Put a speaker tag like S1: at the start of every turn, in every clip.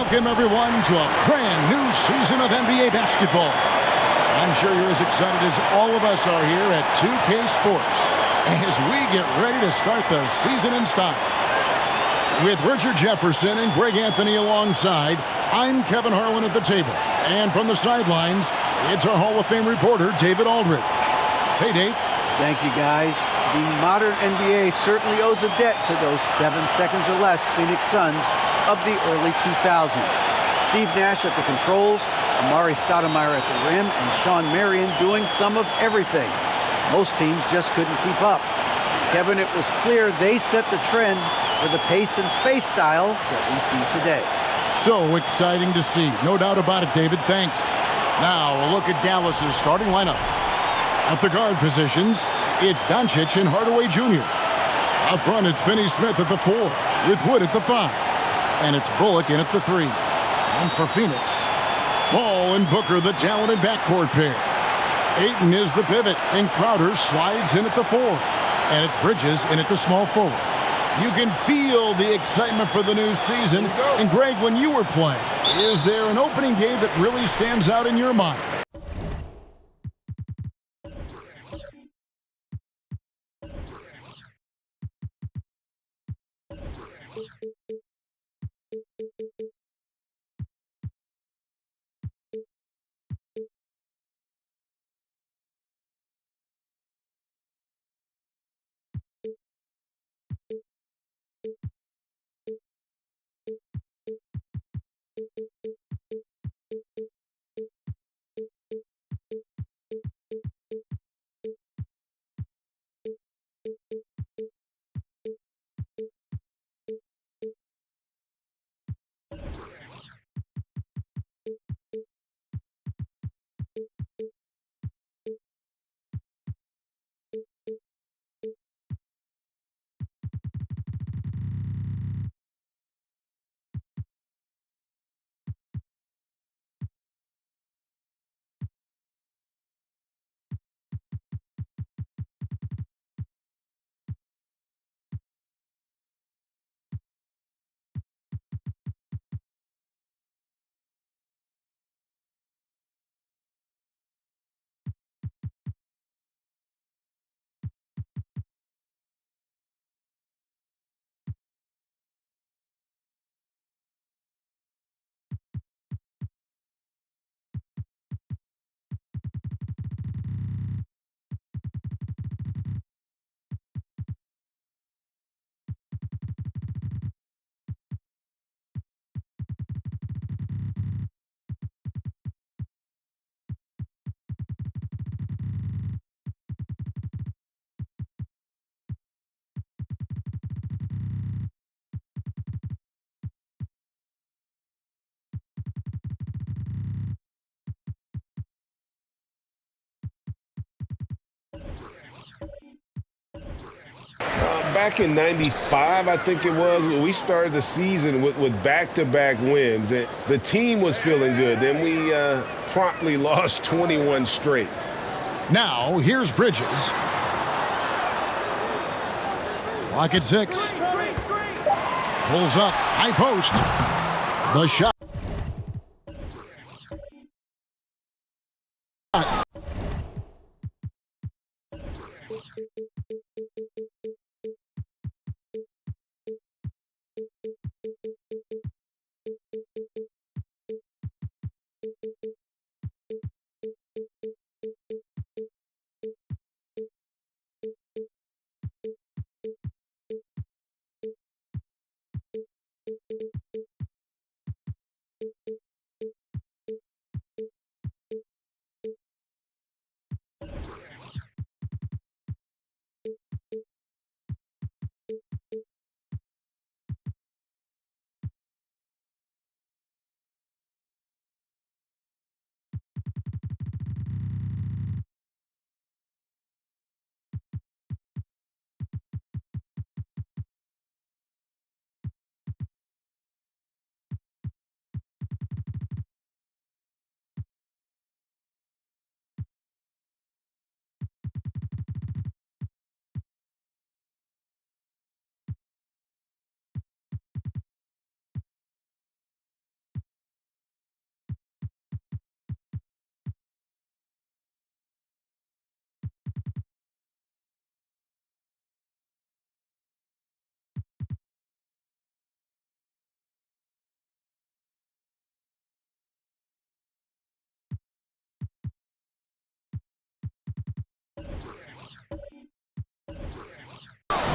S1: Welcome, everyone, to a brand new season of NBA basketball. I'm sure you're as excited as all of us are here at 2K Sports as we get ready to start the season in style. With Richard Jefferson and Greg Anthony alongside, I'm Kevin Harlan at the table. And from the sidelines, it's our Hall of Fame reporter, David Aldridge. Hey, Dave.
S2: Thank you, guys. The modern NBA certainly owes a debt to those 7 seconds or less Phoenix Suns of the early 2000s. Steve Nash at the controls, Amari Stoudemire at the rim, and Sean Marion doing some of everything. Most teams just couldn't keep up. Kevin, it was clear they set the trend for the pace and space style that we see today.
S1: So exciting to see. No doubt about it, David. Thanks. Now, a look at Dallas's starting lineup. At the guard positions, it's Doncic and Hardaway Jr. Up front, it's Finney-Smith at the 4, with Wood at the 5. And it's Bullock in at the 3. And for Phoenix, Ball and Booker, the talented backcourt pair. Ayton is the pivot, and Crowder slides in at the 4. And it's Bridges in at the small forward. You can feel the excitement for the new season. And Greg, when you were playing, is there an opening game that really stands out in your mind?
S3: Back in '95, I think it was, we started the season with back-to-back wins. And the team was feeling good. Then we promptly lost 21 straight.
S1: Now, here's Bridges. Clock at 6. Pulls up, high post. The shot.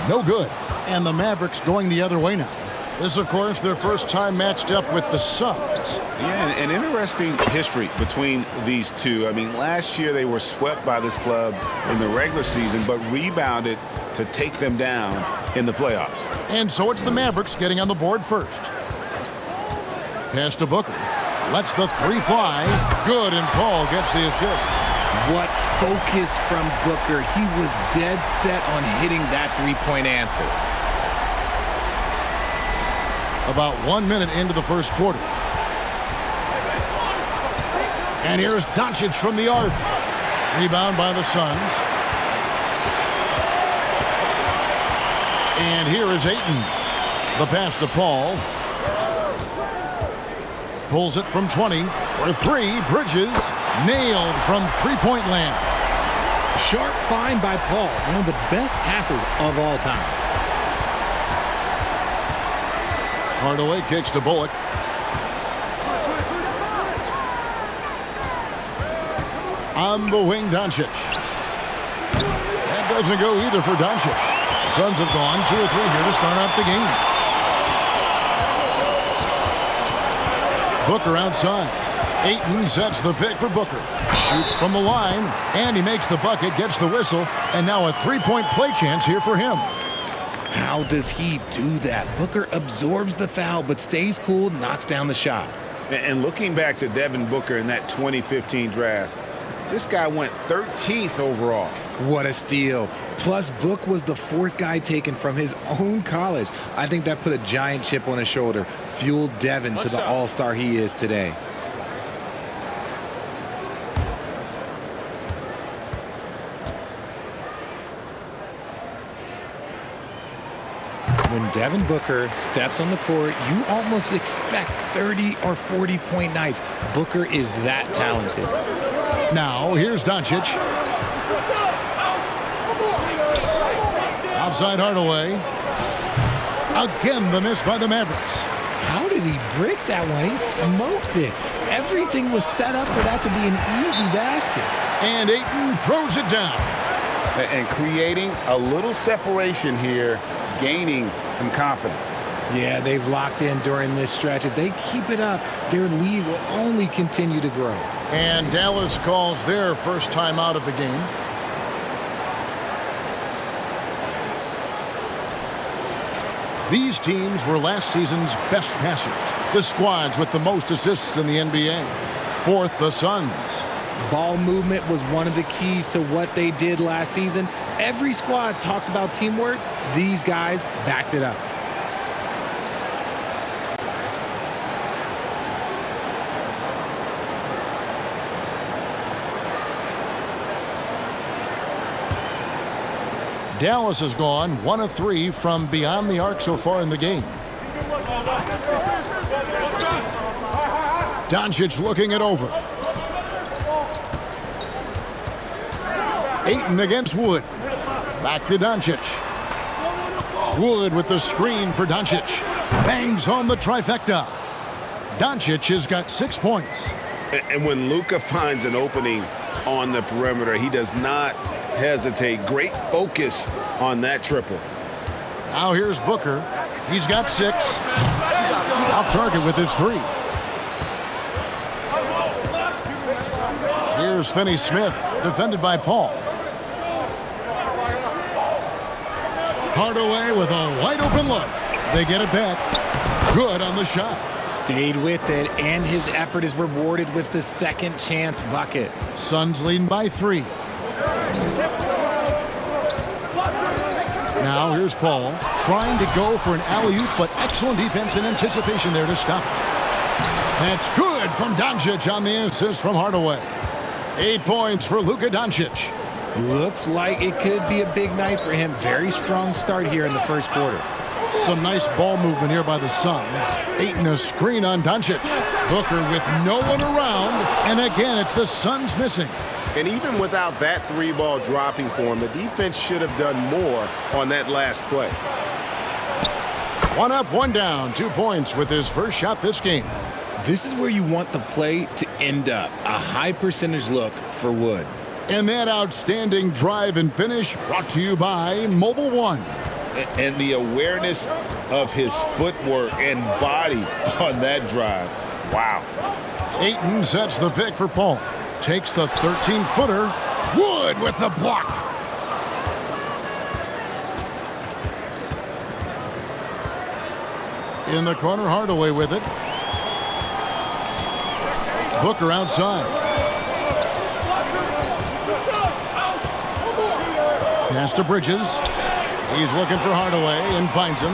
S1: No good. And the Mavericks going the other way now. This, of course, their first time matched up with the Suns.
S4: Yeah, an interesting history between these two. I mean, last year they were swept by this club in the regular season, but rebounded to take them down in the playoffs.
S1: And so it's the Mavericks getting on the board first. Pass to Booker. Lets the three fly. Good, and Paul gets the assist.
S5: What focus from Booker. He was dead set on hitting that three-point answer.
S1: About 1 minute into the first quarter. And here's Doncic from the arc. Rebound by the Suns. And here is Ayton. The pass to Paul. Pulls it from 20 for three. Bridges nailed from three-point land.
S5: Sharp find by Paul. One of the best passers of all time.
S1: Hardaway kicks to Bullock. On the wing, Doncic. That doesn't go either for Doncic. The Suns have gone 2 or 3 here to start out the game. Booker outside. Ayton sets the pick for Booker. Shoots from the line, and he makes the bucket, gets the whistle, and now a three-point play chance here for him.
S5: How does he do that? Booker absorbs the foul, but stays cool, knocks down the shot.
S4: And looking back to Devin Booker in that 2015 draft, this guy went 13th overall.
S5: What a steal. Plus, Book was the 4th guy taken from his own college. I think that put a giant chip on his shoulder, fueled Devin to the all-star he is today. When Devin Booker steps on the court, you almost expect 30 or 40-point nights. Booker is that talented.
S1: Now, here's Doncic. Outside Hardaway. Again, the miss by the Mavericks.
S5: How did he break that one? He smoked it. Everything was set up for that to be an easy basket.
S1: And Ayton throws it down.
S4: And creating a little separation here, gaining some confidence.
S5: Yeah, they've locked in during this stretch. If they keep it up, their lead will only continue to grow.
S1: And Dallas calls their first time out of the game. These teams were last season's best passers. The squads with the most assists in the NBA. 4th, the Suns.
S5: Ball movement was one of the keys to what they did last season. Every squad talks about teamwork. These guys backed it up.
S1: Dallas has gone 1 of 3 from beyond the arc so far in the game. Doncic looking it over. Ayton against Wood. Back to Doncic. Wood with the screen for Doncic. Bangs home the trifecta. Doncic has got 6 points.
S3: And when Luka finds an opening on the perimeter, he does not hesitate. Great focus on that triple.
S1: Now here's Booker. He's got 6. Off target with his 3. Here's Finney-Smith, defended by Paul. Hardaway with a wide open look. They get it back. Good on the shot.
S5: Stayed with it, and his effort is rewarded with the second chance bucket.
S1: Suns leading by 3. Now here's Paul trying to go for an alley-oop, but excellent defense and anticipation there to stop it. That's good from Doncic on the assist from Hardaway. 8 points for Luka Doncic.
S5: Looks like it could be a big night for him. Very strong start here in the first quarter.
S1: Some nice ball movement here by the Suns. Ayton a screen on Doncic. Booker with no one around, and again it's the Suns missing.
S3: And even without that 3-ball dropping for him, the defense should have done more on that last play.
S1: 1 up, 1 down. 2 points with his first shot this game.
S5: This is where you want the play to end up. A high percentage look for Wood.
S1: And that outstanding drive and finish brought to you by Mobile One.
S4: And the awareness of his footwork and body on that drive. Wow.
S1: Ayton sets the pick for Paul. Takes the 13-footer. Wood with the block. In the corner, Hardaway with it. Booker outside. Pass to Bridges. He's looking for Hardaway and finds him.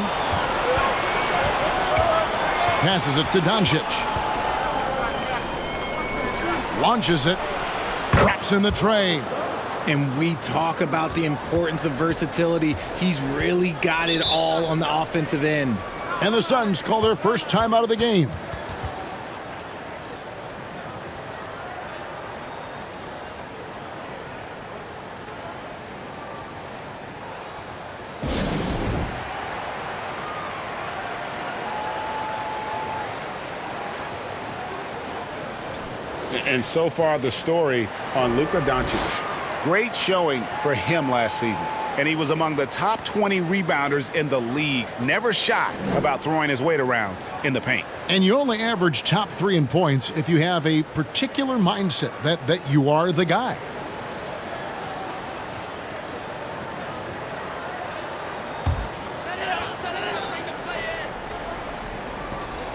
S1: Passes it to Doncic. Launches it. Traps in the tray.
S5: And we talk about the importance of versatility. He's really got it all on the offensive end.
S1: And the Suns call their first time out of the game.
S4: And so far, the story on Luka Doncic. Great showing for him last season. And he was among the top 20 rebounders in the league. Never shy about throwing his weight around in the paint.
S1: And you only average top 3 in points if you have a particular mindset that you are the guy.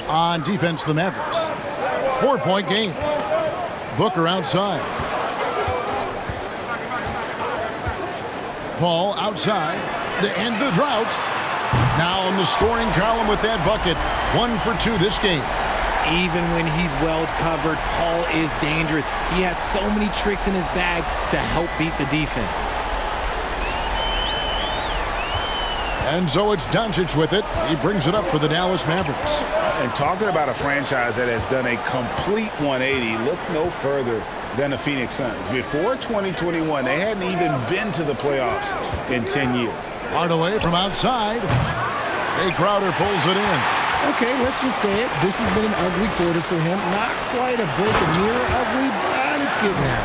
S1: On defense, the Mavericks. 4-point game. Booker outside. Paul outside to end the drought. Now on the scoring column with that bucket. 1 for 2 this game.
S5: Even when he's well covered, Paul is dangerous. He has so many tricks in his bag to help beat the defense.
S1: And so it's Doncic with it. He brings it up for the Dallas Mavericks.
S4: And talking about a franchise that has done a complete 180, look no further than the Phoenix Suns. Before 2021, they hadn't even been to the playoffs in 10 years.
S1: Hardaway from outside. Jay Crowder pulls it in.
S6: Okay, let's just say it. This has been an ugly quarter for him. Not quite a break of mirror ugly, but it's getting there.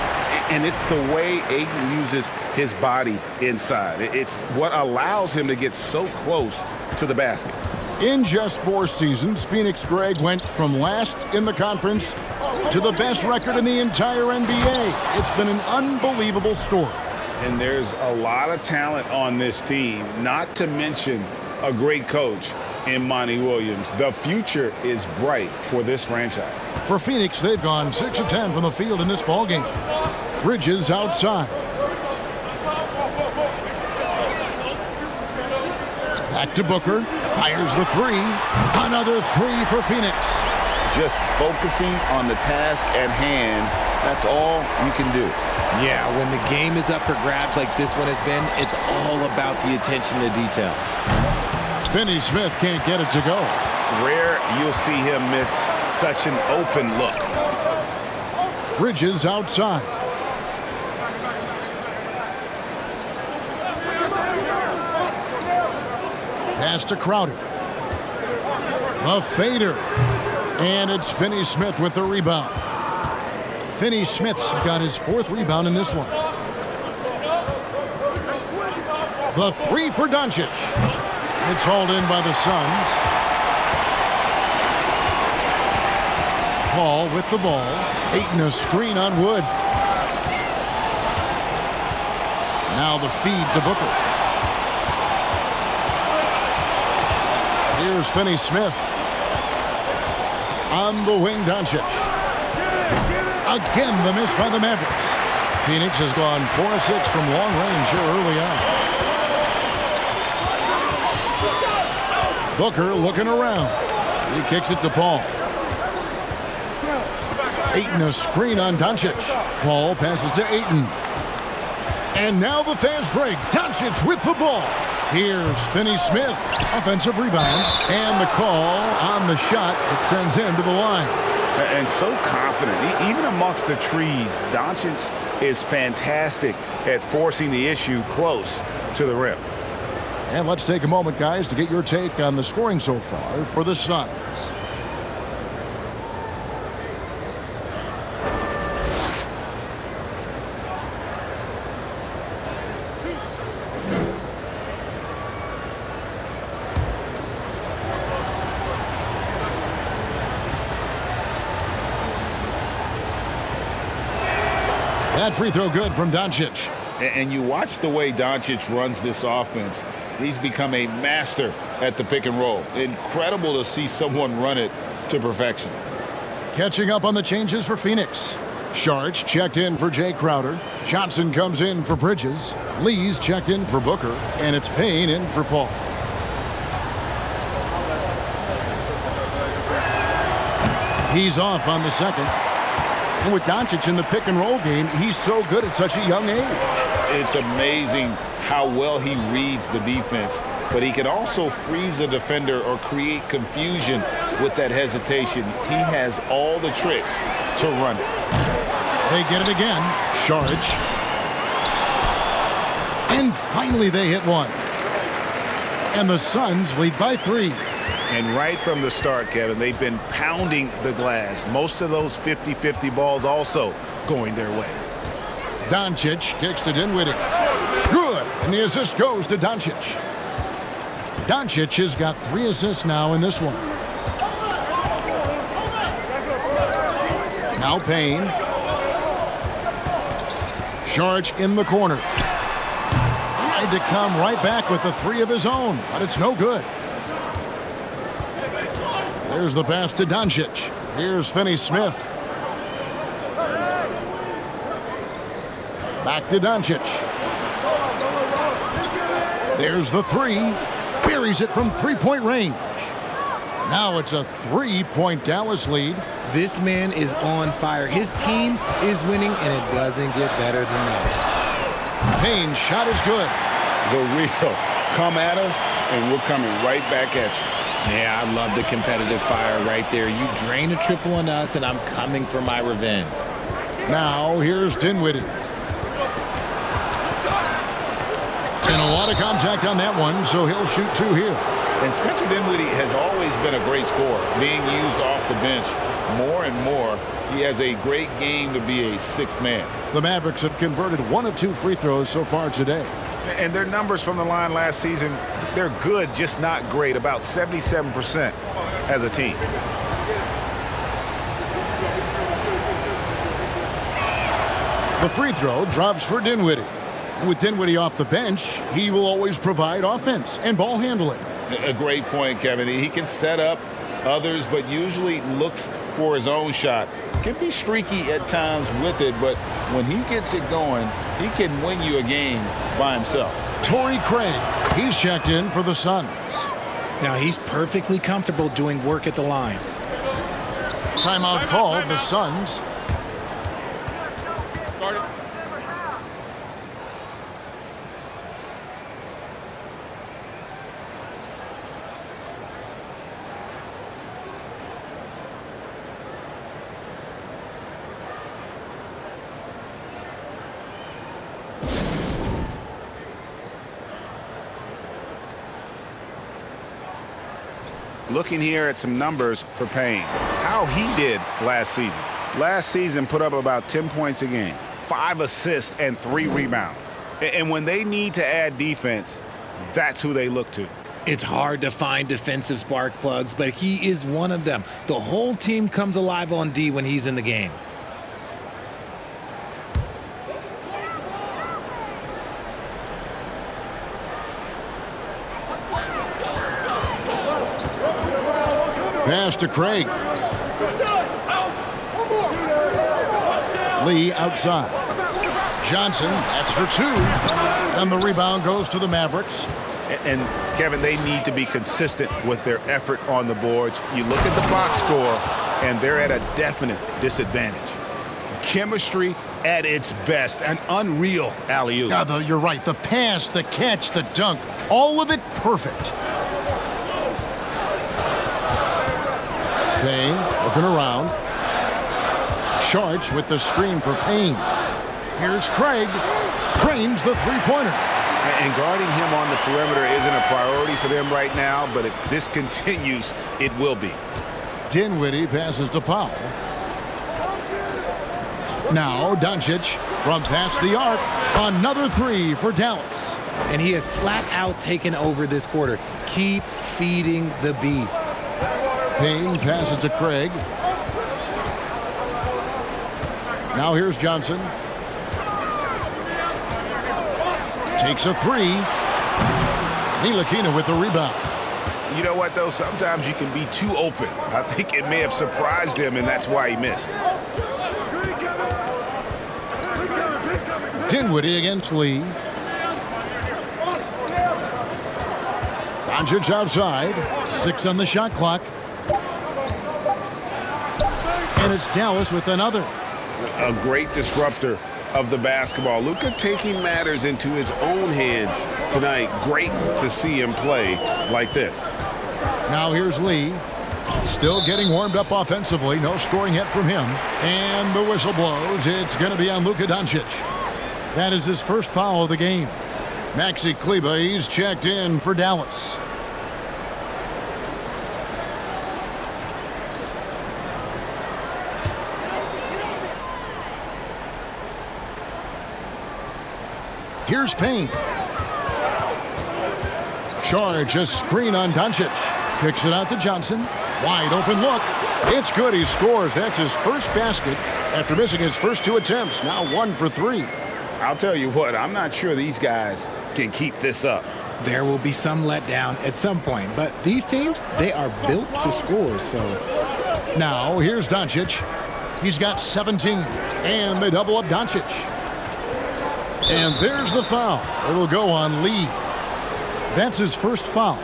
S4: And it's the way Ayton uses his body inside. It's what allows him to get so close to the basket.
S1: In just 4 seasons, Phoenix Greg went from last in the conference to the best record in the entire NBA. It's been an unbelievable story.
S4: And there's a lot of talent on this team, not to mention a great coach in Monty Williams. The future is bright for this franchise.
S1: For Phoenix, they've gone 6 of 10 from the field in this ballgame. Bridges outside. Back to Booker. Fires the 3. Another 3 for Phoenix.
S4: Just focusing on the task at hand, that's all you can do.
S5: Yeah, when the game is up for grabs like this one has been, it's all about the attention to detail.
S1: Finney-Smith can't get it to go.
S4: Rare you'll see him miss such an open look.
S1: Bridges outside. Pass to Crowder. A fader. And it's Finney-Smith with the rebound. Finney-Smith's got his 4th rebound in this one. The 3 for Doncic. It's hauled in by the Suns. Paul with the ball. Ayton a screen on Wood. Now the feed to Booker. Here's Finney-Smith. On the wing, Doncic. Again, the miss by the Mavericks. Phoenix has gone 4 of 6 from long range here early on. Booker looking around. He kicks it to Paul. Ayton a screen on Doncic. Paul passes to Ayton. And now the fast break. Doncic with the ball. Here's Finney-Smith. Offensive rebound. And the call on the shot that sends him to the line.
S4: And so confident. Even amongst the trees, Doncic is fantastic at forcing the issue close to the rim.
S1: And let's take a moment, guys, to get your take on the scoring so far for the Suns. That free throw good from Doncic.
S4: And you watch the way Doncic runs this offense. He's become a master at the pick and roll. Incredible to see someone run it to perfection.
S1: Catching up on the changes for Phoenix. Sharch checked in for Jay Crowder. Johnson comes in for Bridges. Lee's checked in for Booker. And it's Payne in for Paul. He's off on the second. And with Doncic in the pick and roll game, he's so good at such a young age.
S4: It's amazing how well he reads the defense, but he can also freeze the defender or create confusion with that hesitation. He has all the tricks to run it.
S1: They get it again. Sharch. And finally they hit one. And the Suns lead by 3.
S4: And right from the start, Kevin, they've been pounding the glass. Most of those 50-50 balls also going their way.
S1: Doncic kicks to Dinwiddie. Good. And the assist goes to Doncic. Doncic has got 3 assists now in this one. Now Payne. Sharch in the corner. Tried to come right back with the 3 of his own, but it's no good. There's the pass to Doncic. Here's Finney-Smith. Back to Doncic. There's the 3. Buries it from three-point range. Now it's a 3-point Dallas lead.
S5: This man is on fire. His team is winning, and it doesn't get better than that.
S1: Payne's shot is good.
S4: The real come at us, and we're coming right back at you.
S5: Yeah, I love the competitive fire right there. You drain a triple on us, and I'm coming for my revenge.
S1: Now here's Dinwiddie. And a lot of contact on that one, so he'll shoot 2 here.
S4: And Spencer Dinwiddie has always been a great scorer, being used off the bench more and more. He has a great game to be a 6th man.
S1: The Mavericks have converted 1 of 2 free throws so far today.
S4: And their numbers from the line last season, they're good, just not great, about 77% as a team.
S1: The free throw drops for Dinwiddie. And with Dinwiddie off the bench, he will always provide offense and ball handling.
S4: A great point, Kevin. He can set up others, but usually looks for his own shot. Can be streaky at times with it, but when he gets it going, he can win you a game by himself.
S1: Torrey Craig, he's checked in for the Suns.
S5: Now he's perfectly comfortable doing work at the line.
S1: Timeout called, the Suns.
S4: Looking here at some numbers for Payne. How he did last season. Last season put up about 10 points a game, 5 assists, and 3 rebounds. And when they need to add defense, that's who they look to.
S5: It's hard to find defensive spark plugs, but he is one of them. The whole team comes alive on D when he's in the game.
S1: Pass to Craig. Lee outside. Johnson, that's for 2. And the rebound goes to the Mavericks.
S4: And Kevin, they need to be consistent with their effort on the boards. You look at the box score, and they're at a definite disadvantage. Chemistry at its best, an unreal alley-oop.
S1: You're right. The pass, the catch, the dunk, all of it perfect. Payne looking around. Sharch with the screen for Payne. Here's Craig. Trains the three-pointer.
S4: And guarding him on the perimeter isn't a priority for them right now, but if this continues, it will be.
S1: Dinwiddie passes to Powell. Now Doncic from past the arc. Another 3 for Dallas.
S5: And he has flat out taken over this quarter. Keep feeding the beast.
S1: Payne passes to Craig. Now here's Johnson. takes a three. Ntilikina with the rebound.
S4: You know what, though? Sometimes you can be too open. I think it may have surprised him, and that's why he missed.
S1: Dinwiddie against Lee. Doncic outside. 6 on the shot clock. And it's Dallas with another.
S3: A great disruptor of the basketball. Luka taking matters into his own hands tonight. Great to see him play like this.
S1: Now here's Lee. Still getting warmed up offensively. No scoring yet from him. And the whistle blows. It's going to be on Luka Doncic. That is his first foul of the game. Maxi Kleber, he's checked in for Dallas. Here's Payne. Charge, a screen on Doncic. Kicks it out to Johnson. Wide open look. It's good. He scores. That's his first basket after missing his first 2 attempts. Now 1 for 3.
S4: I'll tell you what, I'm not sure these guys can keep this up.
S5: There will be some letdown at some point, but these teams, they are built to score, so.
S1: Now here's Doncic. He's got 17, and they double up Doncic. And there's the foul. It'll go on Lee. That's his first foul.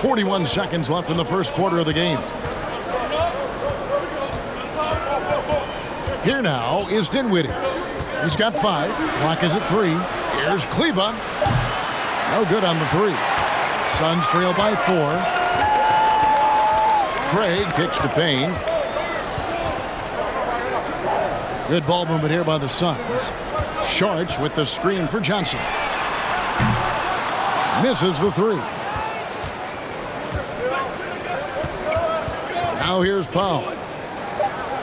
S1: .41 seconds left in the first quarter of the game. Here now is Dinwiddie. He's got 5. Clock is at 3. Here's Kleber. No good on the 3. Suns trail by 4. Craig kicks to Payne. Good ball movement here by the Suns. Sharch with the screen for Johnson. Misses the 3. Now here's Powell.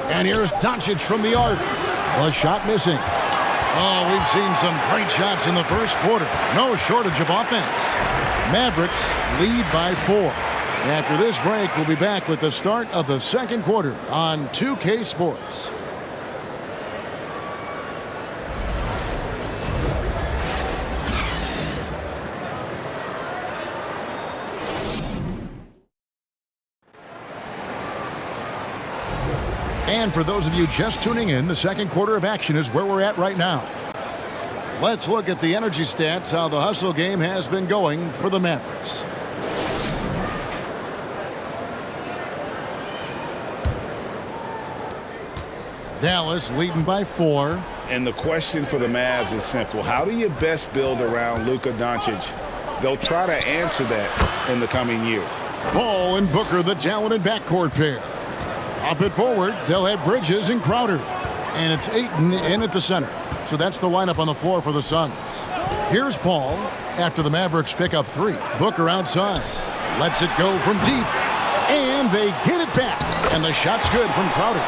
S1: And here's Doncic from the arc. A shot missing. Oh, we've seen some great shots in the first quarter. No shortage of offense. Mavericks lead by 4. After this break, we'll be back with the start of the second quarter on 2K Sports. And for those of you just tuning in, the second quarter of action is where we're at right now. Let's look at the energy stats, how the hustle game has been going for the Mavericks. Dallas leading by 4.
S4: And the question for the Mavs is simple. How do you best build around Luka Doncic? They'll try to answer that in the coming years.
S1: Ball and Booker, the talented backcourt pair. Up it forward, they'll have Bridges and Crowder. And it's Ayton in at the center. So that's the lineup on the floor for the Suns. Here's Paul after the Mavericks pick up 3. Booker outside. Lets it go from deep. And they get it back. And the shot's good from Crowder.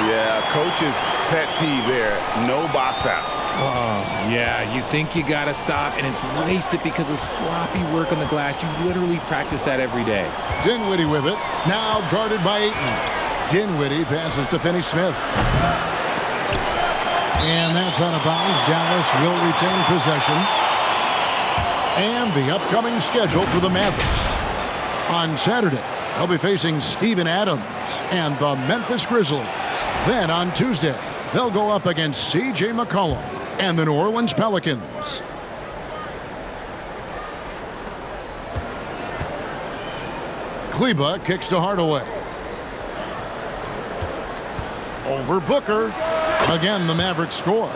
S4: Yeah, coach's pet peeve there. No box out.
S5: Oh, yeah, you think you got to stop, and it's wasted because of sloppy work on the glass. You literally practice that every day.
S1: Dinwiddie with it. Now guarded by Ayton. Dinwiddie passes to Finney-Smith. And that's out of bounds. Dallas will retain possession. And the upcoming schedule for the Mavericks. On Saturday, they'll be facing Steven Adams and the Memphis Grizzlies. Then on Tuesday, they'll go up against C.J. McCollum and the New Orleans Pelicans. Kleber kicks to Hardaway. Over Booker. Again, the Mavericks score.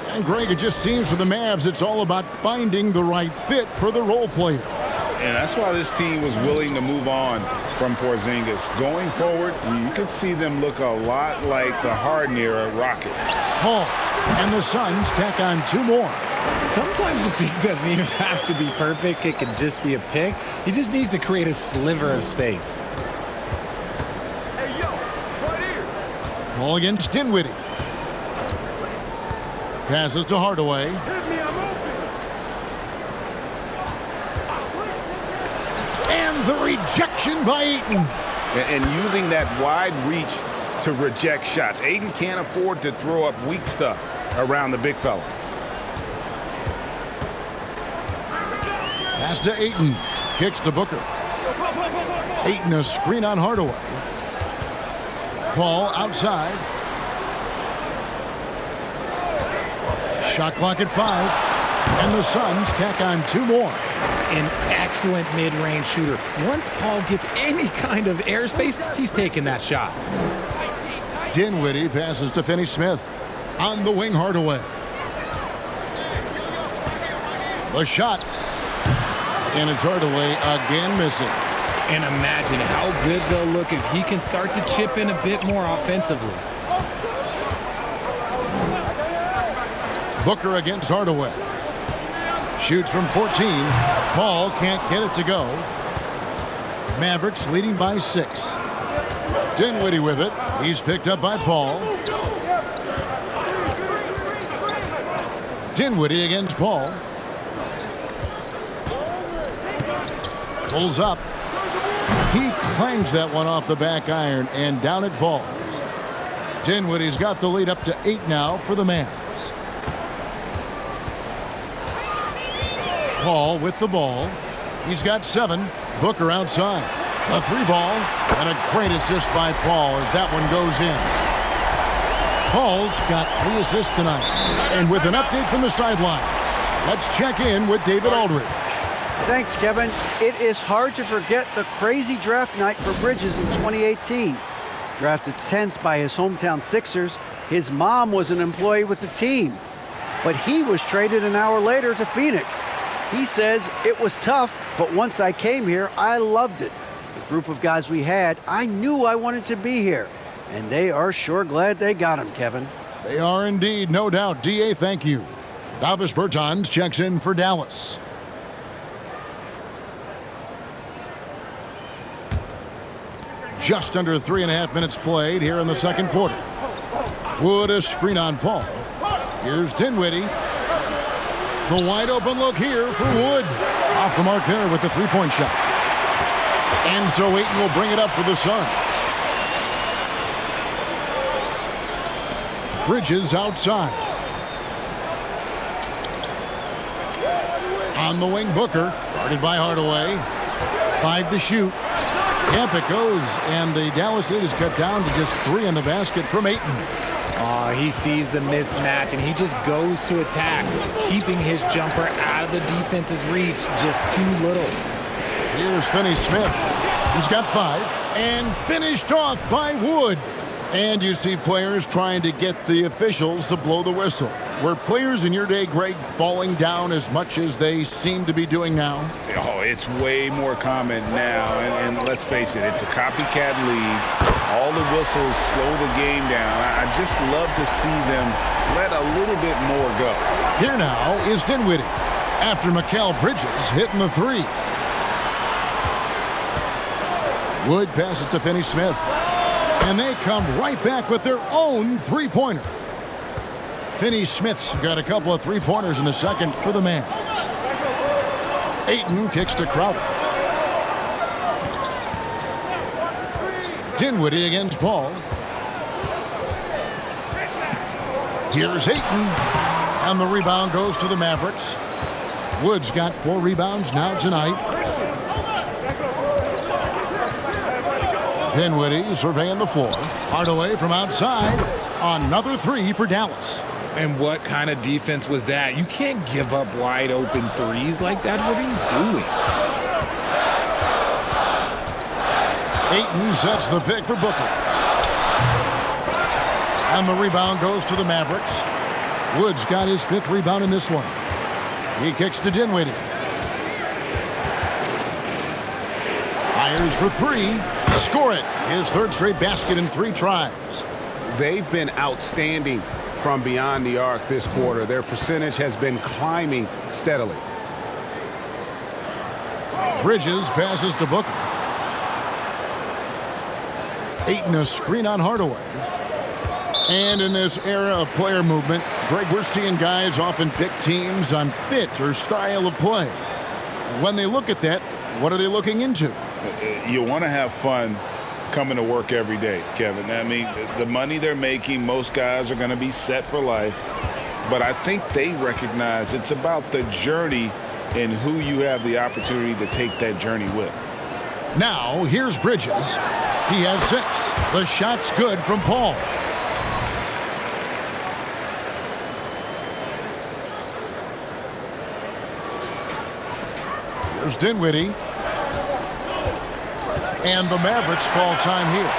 S1: And Greg, it just seems for the Mavs, it's all about finding the right fit for the role player.
S4: And that's why this team was willing to move on from Porzingis. Going forward, you can see them look a lot like the Harden-era Rockets.
S1: Hall and the Suns tack on 2 more.
S5: Sometimes the pick doesn't even have to be perfect. It can just be a pick. He just needs to create a sliver of space.
S1: Ball against Dinwiddie. Passes to Hardaway. And the rejection by Ayton.
S4: and using that wide reach to reject shots. Ayton can't afford to throw up weak stuff around the big fella.
S1: Pass to Ayton. Kicks to Booker. Ayton a screen on Hardaway. Paul outside. Shot clock at 5. And the Suns tack on 2 more.
S5: An excellent mid-range shooter. Once Paul gets any kind of airspace, he's taking that shot.
S1: Dinwiddie passes to Finney-Smith. On the wing, Hardaway. The shot. And it's Hardaway again missing.
S5: And imagine how good they'll look if he can start to chip in a bit more offensively.
S1: Booker against Hardaway. Shoots from 14. Paul can't get it to go. Mavericks leading by 6. Dinwiddie with it. He's picked up by Paul. Dinwiddie against Paul. Pulls up. He clangs that one off the back iron, and down it falls. Dinwiddie's got the lead up to 8 now for the Mavs. Paul with the ball. He's got 7. Booker outside. A 3-ball and a great assist by Paul as that one goes in. Paul's got 3 assists tonight. And with an update from the sideline, let's check in with David Aldridge.
S2: Thanks, Kevin. It is hard to forget the crazy draft night for Bridges in 2018. Drafted 10th by his hometown Sixers, his mom was an employee with the team. But he was traded an hour later to Phoenix. He says, it was tough, but once I came here, I loved it. The group of guys we had, I knew I wanted to be here. And they are sure glad they got him, Kevin.
S1: They are indeed, no doubt. D.A., thank you. Davis Bertans checks in for Dallas. Just under 3.5 minutes played here in the second quarter. Wood a screen on Paul. Here's Dinwiddie. The wide open look here for Wood. Off the mark there with the 3-point shot. And so Ayton will bring it up for the Suns. Bridges outside. On the wing, Booker. Guarded by Hardaway. 5 to shoot. Up it goes, and the Dallas lead is cut down to just 3 in the basket from Ayton.
S5: He sees the mismatch, and he just goes to attack, keeping his jumper out of the defense's reach. Just too little.
S1: Here's Finney-Smith. He's got 5, and finished off by Wood. And you see players trying to get the officials to blow the whistle. Were players in your day, Greg, falling down as much as they seem to be doing now?
S4: Oh, it's way more common now. And let's face it, it's a copycat league. All the whistles slow the game down. I just love to see them let a little bit more go.
S1: Here now is Dinwiddie after Mikal Bridges hitting the 3. Wood passes to Finney-Smith. And they come right back with their own 3-pointer. Finney-Smith's got a couple of 3-pointers in the second for the Mavs. Ayton kicks to Crowder. Dinwiddie against Paul. Here's Ayton. And the rebound goes to the Mavericks. Wood's got 4 rebounds now tonight. Dinwiddie surveying the floor. Hardaway from outside. Another 3 for Dallas.
S5: And what kind of defense was that? You can't give up wide open threes like that. What are you doing?
S1: Ayton sets the pick for Booker. And the rebound goes to the Mavericks. Wood's got his 5th rebound in this one. He kicks to Dinwiddie. Fires for 3. Score it. His 3rd straight basket in 3 tries.
S4: They've been outstanding from beyond the arc this quarter. Their percentage has been climbing steadily.
S1: Bridges passes to Booker. Ayton a screen on Hardaway. And in this era of player movement, Greg, we're seeing guys often pick teams on fit or style of play. When they look at that, what are they looking into?
S4: You want to have fun coming to work every day, Kevin. I mean, the money they're making, most guys are going to be set for life. But I think they recognize it's about the journey and who you have the opportunity to take that journey with.
S1: Now, here's Bridges. He has 6. The shot's good from Paul. Here's Dinwiddie. And the Mavericks call time here.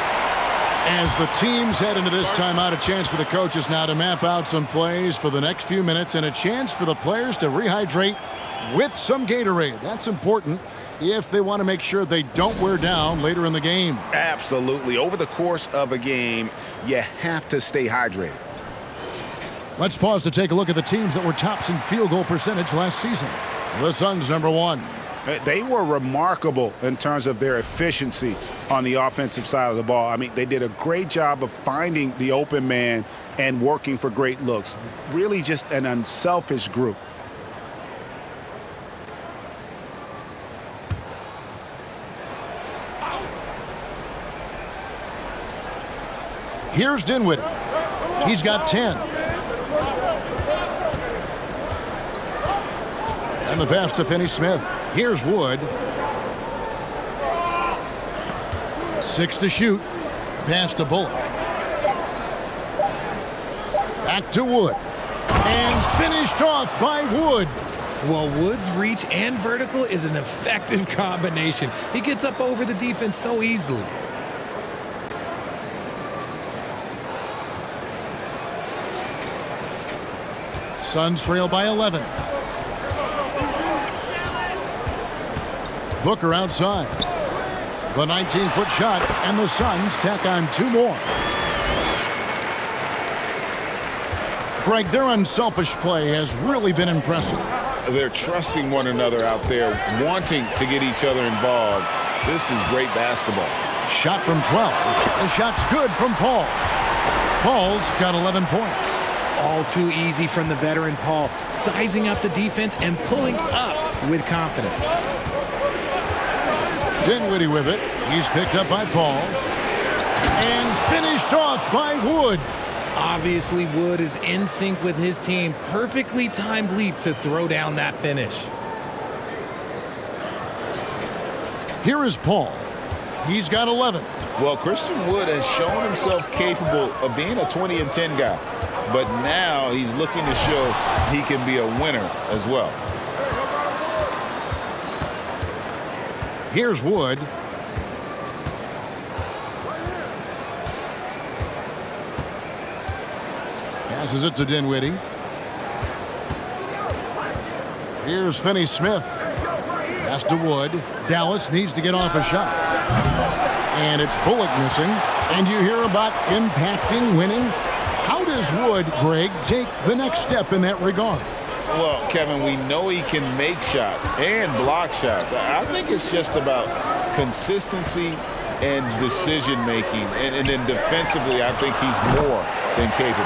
S1: As the teams head into this timeout, a chance for the coaches now to map out some plays for the next few minutes and a chance for the players to rehydrate with some Gatorade. That's important if they want to make sure they don't wear down later in the game.
S4: Absolutely. Over the course of a game, you have to stay hydrated.
S1: Let's pause to take a look at the teams that were tops in field goal percentage last season. The Suns, number 1.
S4: They were remarkable in terms of their efficiency on the offensive side of the ball. I mean, they did a great job of finding the open man and working for great looks. Really just an unselfish group.
S1: Here's Dinwiddie. He's got 10. And the pass to Finney-Smith. Here's Wood. 6 to shoot. Pass to Bullock. Back to Wood. And finished off by Wood.
S5: Well, Wood's reach and vertical is an effective combination. He gets up over the defense so easily.
S1: Suns trail by 11. Booker outside. The 19-foot shot, and the Suns tack on 2 more. Greg, their unselfish play has really been impressive.
S3: They're trusting one another out there, wanting to get each other involved. This is great basketball.
S1: Shot from 12. The shot's good from Paul. Paul's got 11 points.
S5: All too easy from the veteran Paul, sizing up the defense and pulling up with confidence.
S1: Dinwiddie with it. He's picked up by Paul. And finished off by Wood.
S5: Obviously, Wood is in sync with his team. Perfectly timed leap to throw down that finish.
S1: Here is Paul. He's got 11.
S3: Well, Christian Wood has shown himself capable of being a 20 and 10 guy. But now he's looking to show he can be a winner as well.
S1: Here's Wood. Passes it to Dinwiddie. Here's Finney-Smith. Pass to Wood. Dallas needs to get off a shot. And it's Bullock missing. And you hear about impacting winning. How does Wood, Greg, take the next step in that regard?
S3: Well, Kevin, we know he can make shots and block shots. I think it's just about consistency and decision-making. And then defensively, I think he's more than capable.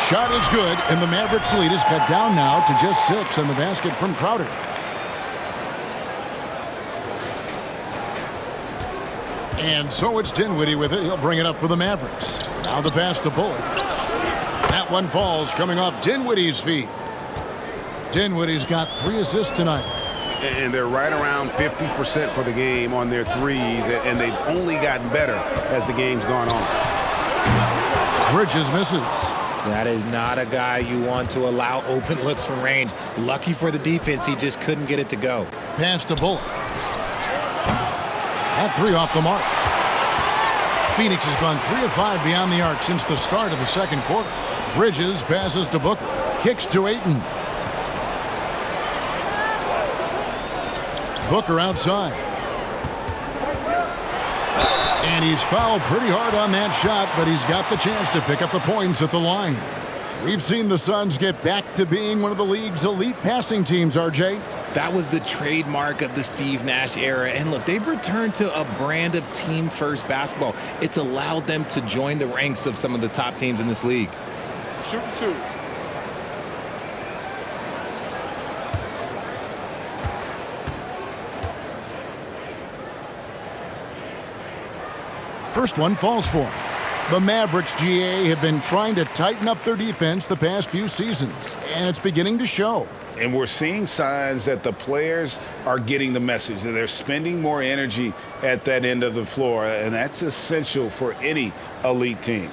S1: Shot is good, and the Mavericks lead is cut down now to just 6 on the basket from Crowder. And so it's Dinwiddie with it. He'll bring it up for the Mavericks. Now the pass to Bullock. That one falls coming off Dinwiddie's feet. Dinwiddie's got 3 assists tonight.
S4: And they're right around 50% for the game on their threes, and they've only gotten better as the game's gone on.
S1: Bridges misses.
S5: That is not a guy you want to allow open looks from range. Lucky for the defense, he just couldn't get it to go.
S1: Pass to Bullock. That 3 off the mark. Phoenix has gone 3 of 5 beyond the arc since the start of the second quarter. Bridges passes to Booker. Kicks to Ayton. Booker outside. And he's fouled pretty hard on that shot, but he's got the chance to pick up the points at the line. We've seen the Suns get back to being one of the league's elite passing teams, RJ.
S5: That was the trademark of the Steve Nash era. And look, they've returned to a brand of team-first basketball. It's allowed them to join the ranks of some of the top teams in this league.
S3: Shoot 2.
S1: First one falls for him. The Mavericks, GA, have been trying to tighten up their defense the past few seasons, and it's beginning to show.
S4: And we're seeing signs that the players are getting the message, that they're spending more energy at that end of the floor, and that's essential for any elite team.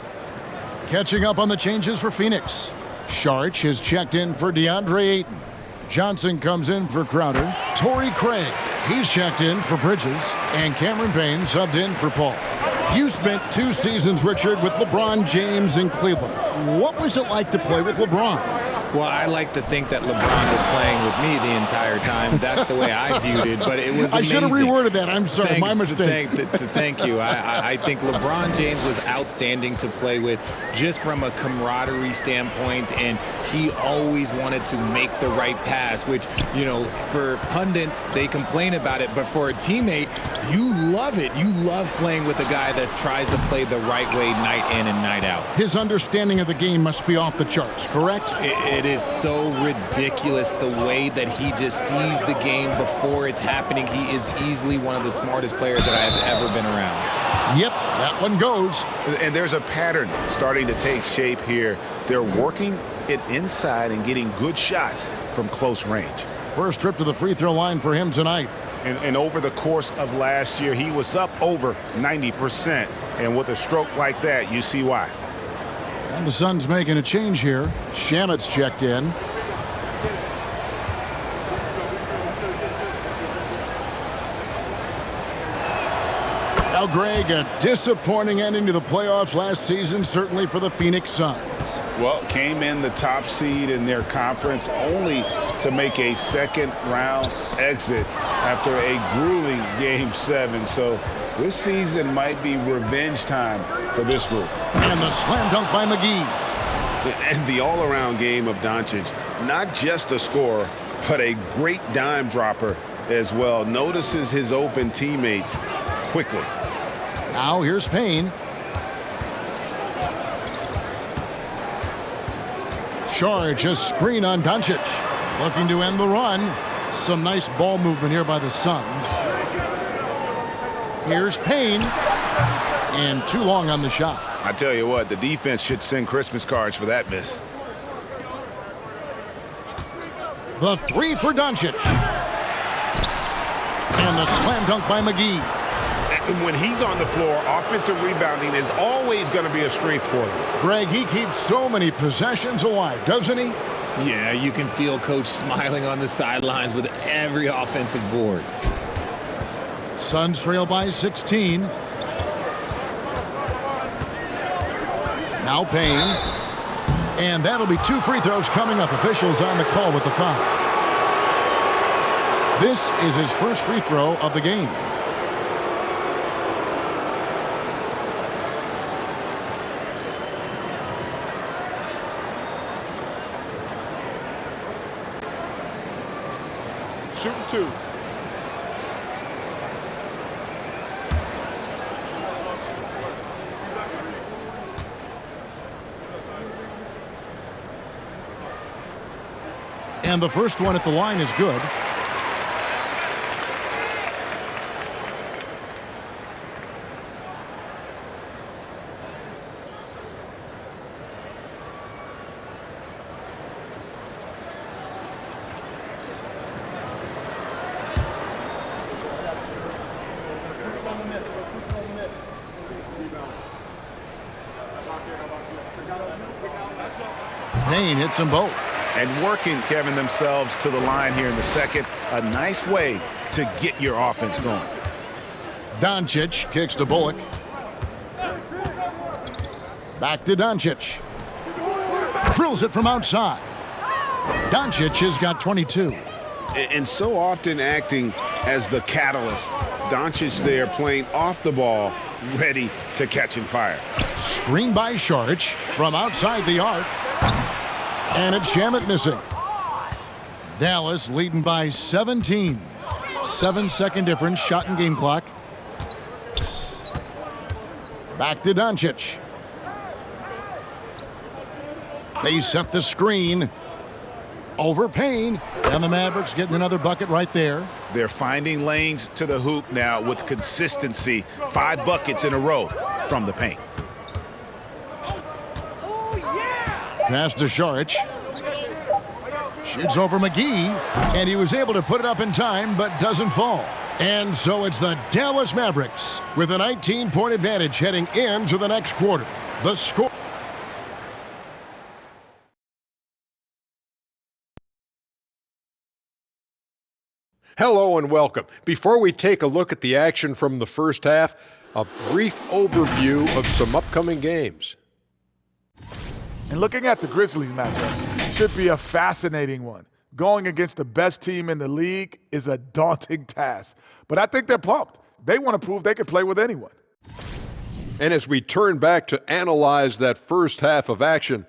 S1: Catching up on the changes for Phoenix. Saric has checked in for DeAndre Ayton. Johnson comes in for Crowder. Torrey Craig, he's checked in for Bridges. And Cameron Payne subbed in for Paul. You spent 2 seasons, Richard, with LeBron James in Cleveland. What was it like to play with LeBron?
S5: Well, I like to think that LeBron was playing with me the entire time. That's the way I viewed it, but it was amazing.
S1: I should have reworded that. I'm sorry, my mistake.
S5: Thank you. I think LeBron James was outstanding to play with just from a camaraderie standpoint, and he always wanted to make the right pass, which, you know, for pundits, they complain about it, but for a teammate, you love it. You love playing with a guy that tries to play the right way night in and night out.
S1: His understanding of the game must be off the charts, correct?
S5: It is so ridiculous the way that he just sees the game before it's happening. He is easily one of the smartest players that I have ever been around.
S1: Yep, that one goes.
S4: And there's a pattern starting to take shape here. They're working it inside and getting good shots from close range.
S1: First trip to the free throw line for him tonight.
S4: And over the course of last year, he was up over 90%. And with a stroke like that, you see why.
S1: And the Suns making a change here. Shamet's checked in. Now, Greg, a disappointing ending to the playoffs last season, certainly for the Phoenix Suns.
S4: Well, came in the top seed in their conference only to make a second-round exit after a grueling Game 7. So this season might be revenge time for this group.
S1: And the slam dunk by McGee.
S4: And the all-around game of Doncic, not just a scorer, but a great dime dropper as well. Notices his open teammates quickly.
S1: Now here's Payne. Charge a screen on Doncic. Looking to end the run. Some nice ball movement here by the Suns. Here's Payne. And too long on the shot.
S4: I tell you what, the defense should send Christmas cards for that miss.
S1: The three for Doncic. And the slam dunk by McGee.
S4: And when he's on the floor, offensive rebounding is always going to be a strength for him.
S1: Greg, he keeps so many possessions alive, doesn't he?
S5: Yeah, you can feel Coach smiling on the sidelines with every offensive board.
S1: Suns trail by 16. Now Payne. And that'll be 2 free throws coming up. Officials on the call with the foul. This is his first free throw of the game.
S3: Shooting 2.
S1: And the first one at the line is good. Payne hits them both.
S4: And working, Kevin, themselves to the line here in the second. A nice way to get your offense going.
S1: Doncic kicks to Bullock. Back to Doncic. Drills it from outside. Doncic has got 22.
S4: And so often acting as the catalyst. Doncic there playing off the ball, ready to catch and fire.
S1: Screen by Saric from outside the arc. And it's Shamet missing. Dallas leading by 17. 7-second difference, shot and game clock. Back to Doncic. They set the screen over Payne. And the Mavericks getting another bucket right there.
S4: They're finding lanes to the hoop now with consistency. 5 buckets in a row from the paint.
S1: Pass to Šarić. Shoots over McGee, and he was able to put it up in time, but doesn't fall. And so it's the Dallas Mavericks with a 19-point advantage heading into the next quarter. The score.
S7: Hello and welcome. Before we take a look at the action from the first half, a brief overview of some upcoming games.
S8: And looking at the Grizzlies matchup, should be a fascinating one. Going against the best team in the league is a daunting task. But I think they're pumped. They want to prove they can play with anyone.
S7: And as we turn back to analyze that first half of action,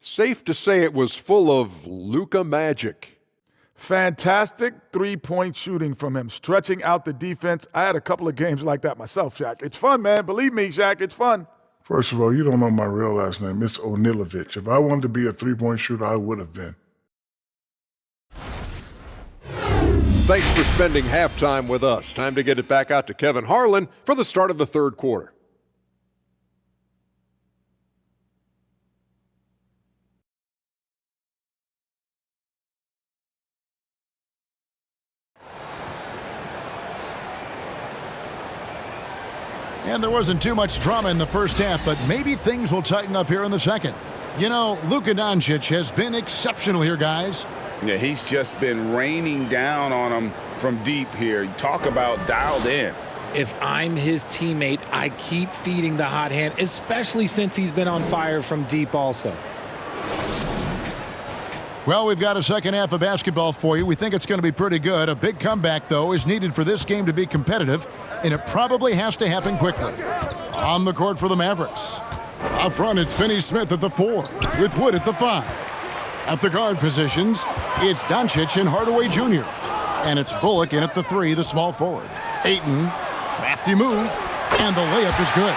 S7: safe to say it was full of Luka magic.
S8: Fantastic three-point shooting from him, stretching out the defense. I had a couple of games like that myself, Shaq. It's fun, man. Believe me, Shaq, it's fun.
S9: First of all, you don't know my real last name. It's Onilovich. If I wanted to be a three-point shooter, I would have been.
S7: Thanks for spending halftime with us. Time to get it back out to Kevin Harlan for the start of the third quarter.
S1: And there wasn't too much drama in the first half, but maybe things will tighten up here in the second. You know, Luka Doncic has been exceptional here, guys.
S3: Yeah, he's just been raining down on him from deep here. You talk about dialed in.
S5: If I'm his teammate, I keep feeding the hot hand, especially since he's been on fire from deep also.
S1: Well, we've got a second half of basketball for you. We think it's going to be pretty good. A big comeback, though, is needed for this game to be competitive, and it probably has to happen quickly. On the court for the Mavericks. Up front, it's Finney Smith at the 4, with Wood at the 5. At the guard positions, it's Doncic and Hardaway Jr. And it's Bullock in at the 3, the small forward. Ayton, crafty move, and the layup is good.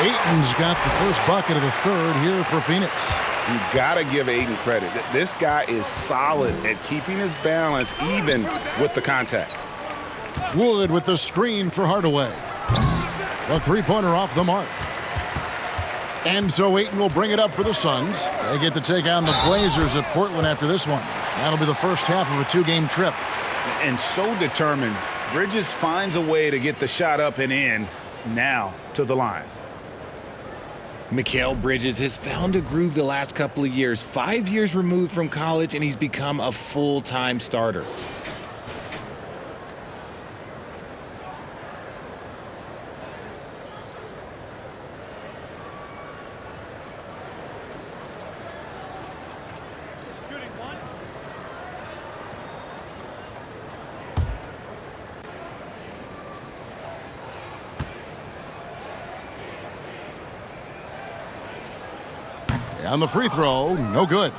S1: Ayton's got the first bucket of the third here for Phoenix.
S3: You gotta give Ayton credit. This guy is solid at keeping his balance even with the contact.
S1: Wood with the screen for Hardaway. The three-pointer off the mark. And so Ayton will bring it up for the Suns. They get to take on the Blazers at Portland after this one. That'll be the first half of a 2-game trip.
S4: And so determined, Bridges finds a way to get the shot up and in, now to the line.
S5: Mikal Bridges has found a groove the last couple of years. 5 years removed from college, and he's become a full-time starter.
S1: On the free throw, no good.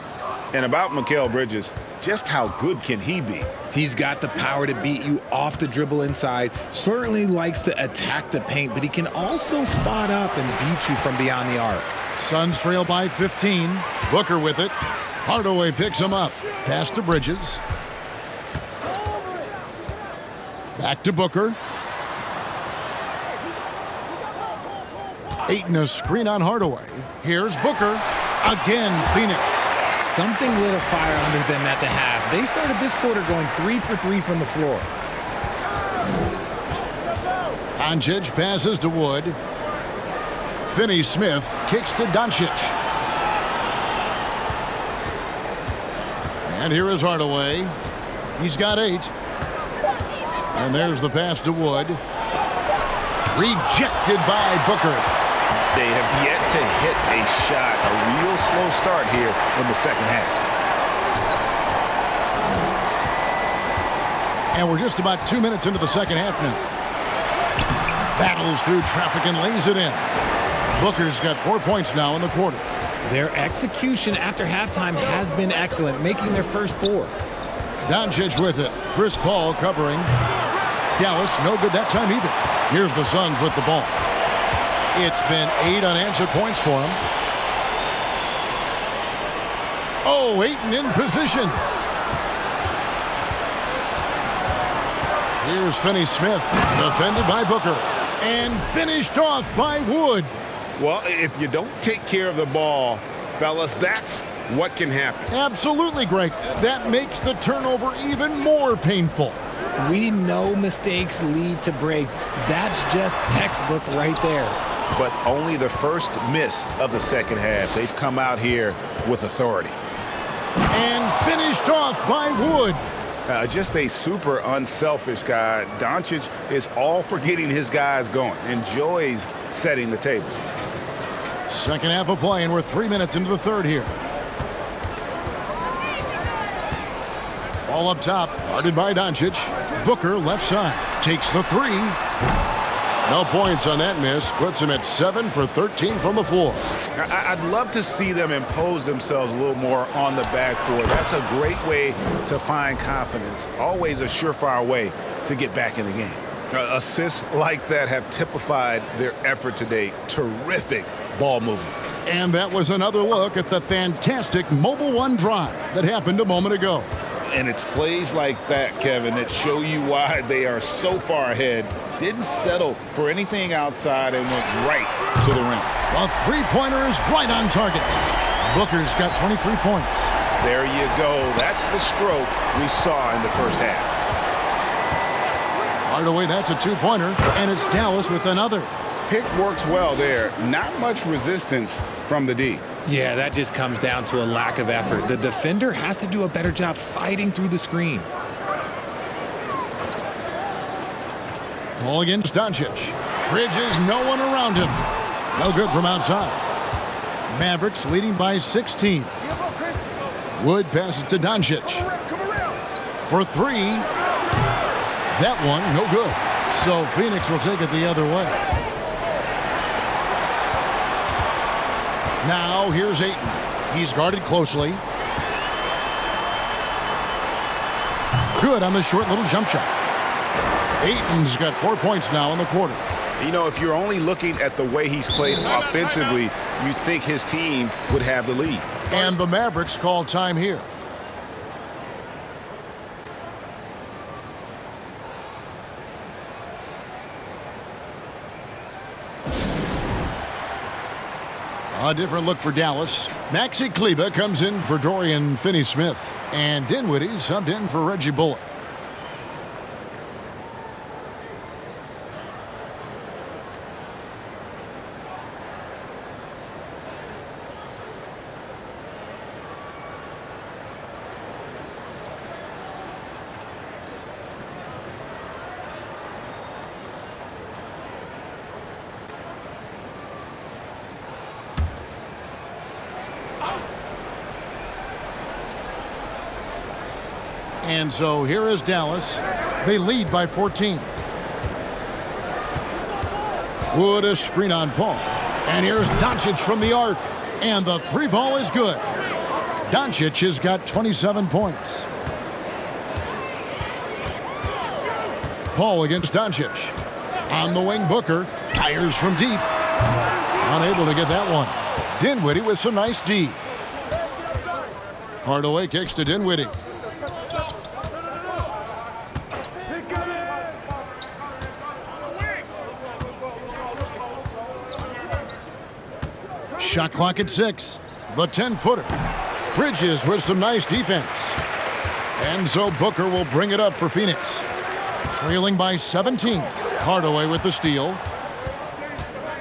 S3: And about Mikal Bridges, just how good can he be?
S5: He's got the power to beat you off the dribble inside, certainly likes to attack the paint, but he can also spot up and beat you from beyond the arc.
S1: Suns trail by 15. Booker with it. Hardaway picks him up. Pass to Bridges. Back to Booker. Ayton a screen on Hardaway. Here's Booker. Again, Phoenix.
S5: Something lit a fire under them at the half. They started this quarter going 3 for 3 from the floor.
S1: Doncic passes to Wood. Finney Smith kicks to Doncic. And here is Hardaway. He's got 8. And there's the pass to Wood. Rejected by Booker.
S4: They have yet to hit a shot, a real slow start here in the second half.
S1: And we're just about 2 minutes into the second half now. Battles through traffic and lays it in. Booker's got 4 points now in the quarter.
S5: Their execution after halftime has been excellent, making their first 4.
S1: Doncic with it. Chris Paul covering. Dallas, no good that time either. Here's the Suns with the ball. It's been 8 unanswered points for him. Oh, Ayton in position. Here's Finney-Smith, defended by Booker, and finished off by Wood.
S4: Well, if you don't take care of the ball, fellas, that's what can happen.
S1: Absolutely, Greg. That makes the turnover even more painful.
S5: We know mistakes lead to breaks. That's just textbook right there.
S4: But only the first miss of the second half. They've come out here with authority.
S1: And finished off by Wood.
S4: Just a super unselfish guy. Doncic is all for getting his guys going. Enjoys setting the table.
S1: Second half of play, and we're 3 minutes into the third here. Ball up top, guarded by Doncic. Booker left side, takes the three. No points on that miss. Puts him at 7 for 13 from the floor.
S4: I'd love to see them impose themselves a little more on the backboard. That's a great way to find confidence. Always a surefire way to get back in the game. Assists like that have typified their effort today. Terrific ball movement.
S1: And that was another look at the fantastic Mobile One drive that happened a moment ago.
S3: And it's plays like that, Kevin, that show you why they are so far ahead. Didn't settle for anything outside and went right to the rim.
S1: The three-pointer is right on target. Booker's got 23 points.
S4: There you go. That's the stroke we saw in the first half.
S1: Hardaway, that's a two-pointer, and it's Dallas with another.
S4: Pick works well there. Not much resistance from the D.
S5: Yeah, that just comes down to a lack of effort. The defender has to do a better job fighting through the screen.
S1: Ball against Doncic. Bridges, no one around him. No good from outside. Mavericks leading by 16. Wood passes to Doncic. For three. That one, no good. So Phoenix will take it the other way. Now here's Ayton. He's guarded closely. Good on the short little jump shot. Ayton's got 4 points now in the quarter.
S4: You know, if you're only looking at the way he's played offensively, you think his team would have the lead.
S1: And the Mavericks call time here. A different look for Dallas. Maxi Kleber comes in for Dorian Finney-Smith. And Dinwiddie subbed in for Reggie Bullock. And so here is Dallas. They lead by 14. Wood a screen on Paul. And here's Doncic from the arc. And the three ball is good. Doncic has got 27 points. Paul against Doncic. On the wing, Booker fires from deep. Unable to get that one. Dinwiddie with some nice D. Hardaway kicks to Dinwiddie. Shot clock at 6. The 10-footer. Bridges with some nice defense. And so Booker will bring it up for Phoenix. Trailing by 17. Hardaway with the steal.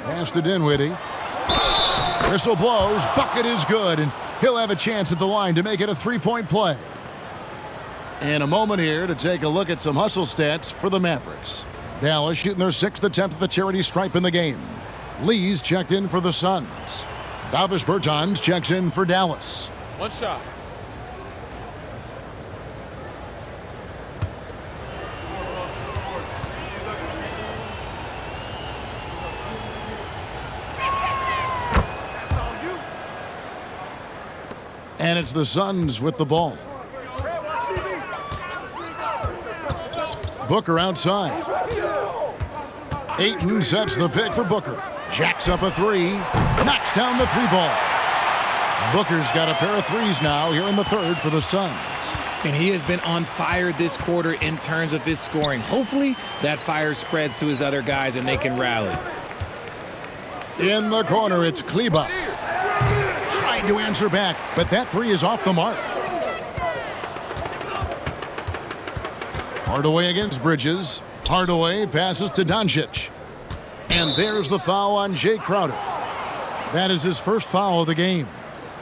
S1: Pass to Dinwiddie. Whistle blows. Bucket is good. And he'll have a chance at the line to make it a three-point play. And a moment here to take a look at some hustle stats for the Mavericks. Dallas shooting their 6th attempt at the charity stripe in the game. Lee's checked in for the Suns. Davis Bertans checks in for Dallas.
S5: One shot.
S1: And it's the Suns with the ball. Booker outside. Ayton sets the pick for Booker. Jacks up a three. Knocks down the three ball. Booker's got a pair of threes now here in the third for the Suns.
S5: And he has been on fire this quarter in terms of his scoring. Hopefully, that fire spreads to his other guys and they can rally.
S1: In the corner, it's Kleba. Trying to answer back, but that three is off the mark. Hardaway against Bridges. Hardaway passes to Doncic. And there's the foul on Jay Crowder. That is his first foul of the game.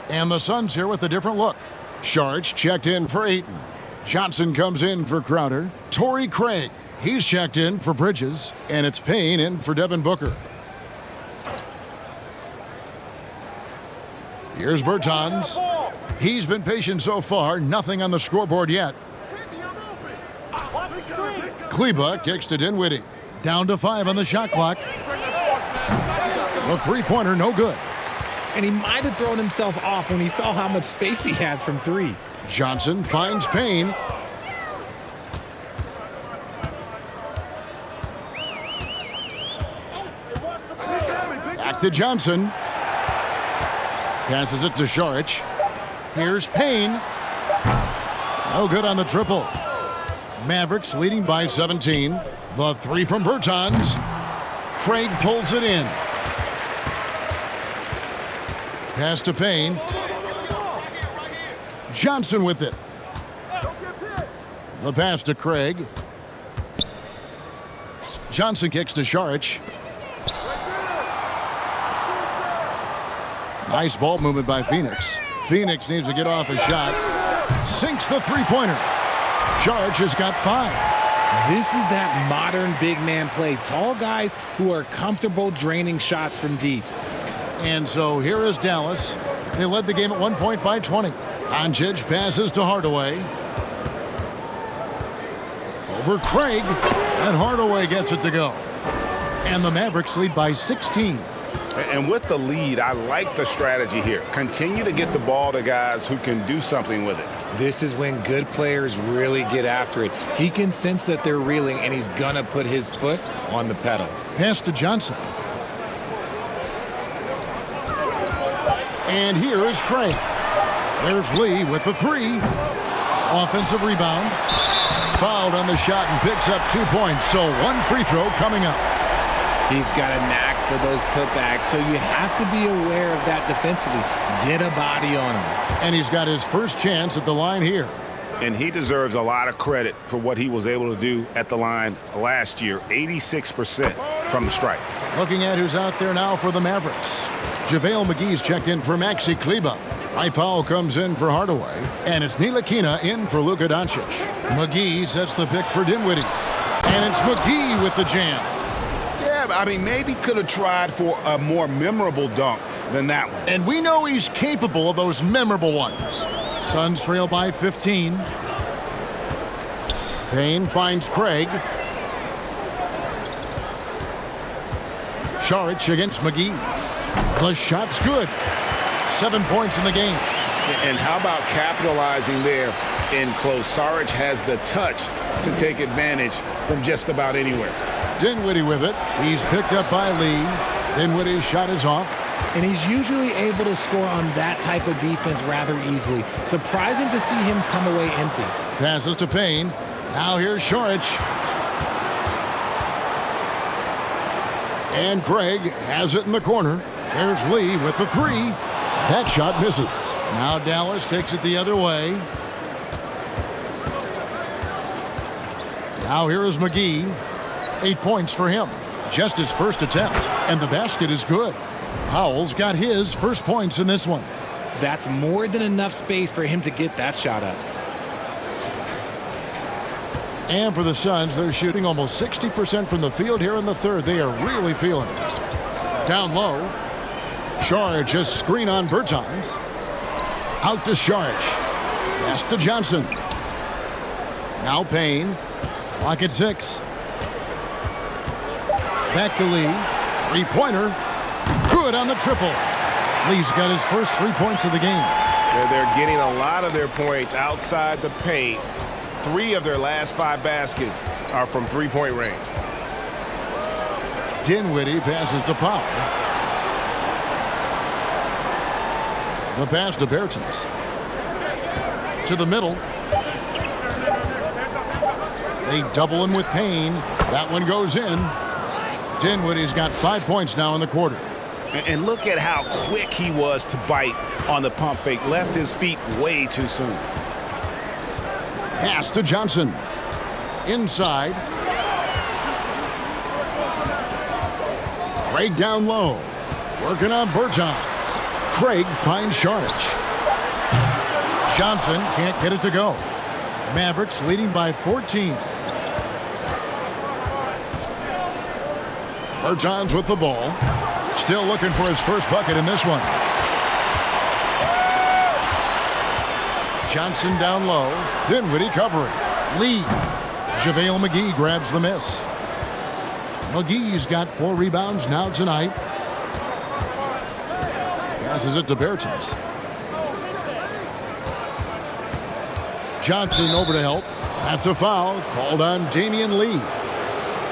S1: And the Suns here with a different look. Sharch checked in for Ayton. Johnson comes in for Crowder. Torrey Craig, he's checked in for Bridges. And it's Payne in for Devin Booker. Here's Bertans. He's been patient so far. Nothing on the scoreboard yet. Kleba kicks to Dinwiddie. Down to 5 on the shot clock. The three-pointer, no good.
S5: And he might have thrown himself off when he saw how much space he had from three.
S1: Johnson finds Payne. Back to Johnson. Passes it to Saric. Here's Payne. No good on the triple. Mavericks leading by 17. The three from Bertans. Craig pulls it in. Pass to Payne. Johnson with it. The pass to Craig. Johnson kicks to Saric. Nice ball movement by Phoenix. Phoenix needs to get off a shot. Sinks the three-pointer. Saric has got 5.
S5: This is that modern big man play. Tall guys who are comfortable draining shots from deep.
S1: And so here is Dallas. They led the game at 1 point by 20. Doncic passes to Hardaway. Over Craig. And Hardaway gets it to go. And the Mavericks lead by 16.
S4: And with the lead, I like the strategy here. Continue to get the ball to guys who can do something with it.
S5: This is when good players really get after it. He can sense that they're reeling, and he's gonna put his foot on the pedal.
S1: Pass to Johnson. And here is Craig. There's Lee with the three. Offensive rebound. Fouled on the shot and picks up 2 points. So one free throw coming up.
S5: He's got a knack for those putbacks, so you have to be aware of that defensively. Get a body on him.
S1: And he's got his first chance at the line here.
S4: And he deserves a lot of credit for what he was able to do at the line last year. 86% from the stripe.
S1: Looking at who's out there now for the Mavericks. JaVale McGee's checked in for Maxi Kleba. Powell comes in for Hardaway. And it's Ntilikina in for Luka Doncic. McGee sets the pick for Dinwiddie. And it's McGee with the jam.
S4: Yeah, I mean, maybe could have tried for a more memorable dunk than that one.
S1: And we know he's capable of those memorable ones. Suns trail by 15. Payne finds Craig. Saric against McGee. The shot's good. 7 points in the game.
S4: And how about capitalizing there in close? Saric has the touch to take advantage from just about anywhere.
S1: Dinwiddie with it. He's picked up by Lee. Dinwiddie's shot is off.
S5: And he's usually able to score on that type of defense rather easily. Surprising to see him come away empty.
S1: Passes to Payne. Now here's Saric. And Craig has it in the corner. There's Lee with the three. That shot misses. Now Dallas takes it the other way. Now here is McGee. 8 points for him. Just his first attempt. And the basket is good. Powell's got his first points in this one.
S5: That's more than enough space for him to get that shot up.
S1: And for the Suns, they're shooting almost 60% from the field here in the third. They are really feeling it. Down low. Saric just screen on Bertans. Out to Saric. Pass to Johnson. Now Payne. Clock at 6. Back to Lee. Three-pointer. Good on the triple. Lee's got his first 3 points of the game.
S4: They're getting a lot of their points outside the paint. 3 of their last 5 baskets are from three-point range.
S1: Dinwiddie passes to Powell. The pass to Bertans. To the middle. They double him with Payne. That one goes in. Dinwiddie's got 5 points now in the quarter.
S4: And look at how quick he was to bite on the pump fake. Left his feet way too soon.
S1: Pass to Johnson. Inside. Craig down low. Working on Bertans. Craig finds Saric. Johnson can't get it to go. Mavericks leading by 14. Bertans with the ball. Still looking for his first bucket in this one. Johnson down low. Dinwiddie covering. Lee. JaVale McGee grabs the miss. McGee's got 4 rebounds now tonight. Passes it to Bertans. Johnson over to help. That's a foul called on Damian Lee.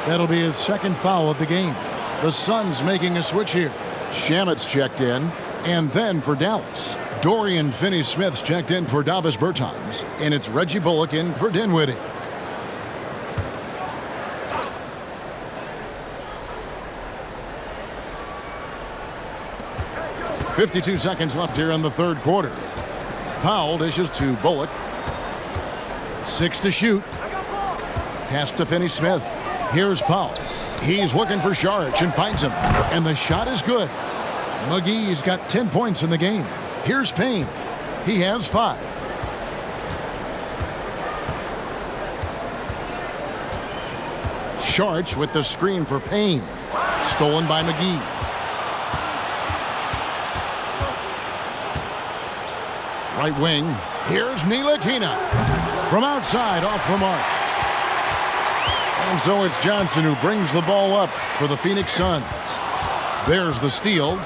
S1: That'll be his second foul of the game. The Suns making a switch here. Shamet's checked in. And then for Dallas, Dorian Finney-Smith's checked in for Davis Bertans. And it's Reggie Bullock in for Dinwiddie. .52 seconds left here in the third quarter. Powell dishes to Bullock. 6 to shoot. Pass to Finney-Smith. Here's Powell. He's looking for Saric and finds him. And the shot is good. McGee's got 10 points in the game. Here's Payne. He has 5. Saric with the screen for Payne. Stolen by McGee. Right wing. Here's Ntilikina. From outside off the mark. And so it's Johnson who brings the ball up for the Phoenix Suns. There's the steal.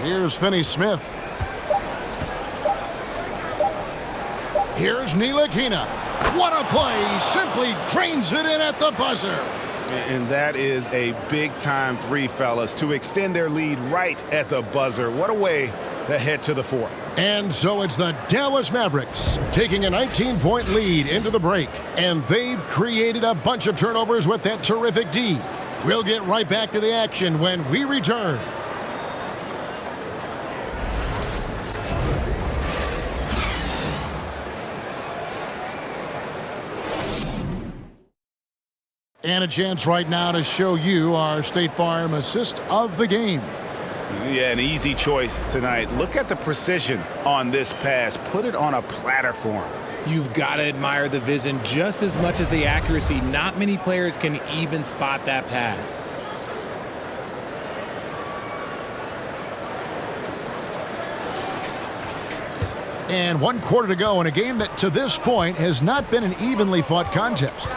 S1: Here's Finney-Smith. Here's Ntilikina. What a play. Simply drains it in at the buzzer.
S4: And that is a big-time three, fellas, to extend their lead right at the buzzer. What a way to head to the fourth.
S1: And so it's the Dallas Mavericks taking a 19-point lead into the break. And they've created a bunch of turnovers with that terrific D. We'll get right back to the action when we return. And a chance right now to show you our State Farm assist of the game.
S4: Yeah, an easy choice tonight. Look at the precision on this pass. Put it on a platter form.
S5: You've got to admire the vision just as much as the accuracy. Not many players can even spot that pass.
S1: And 1 quarter to go in a game that to this point has not been an evenly fought contest.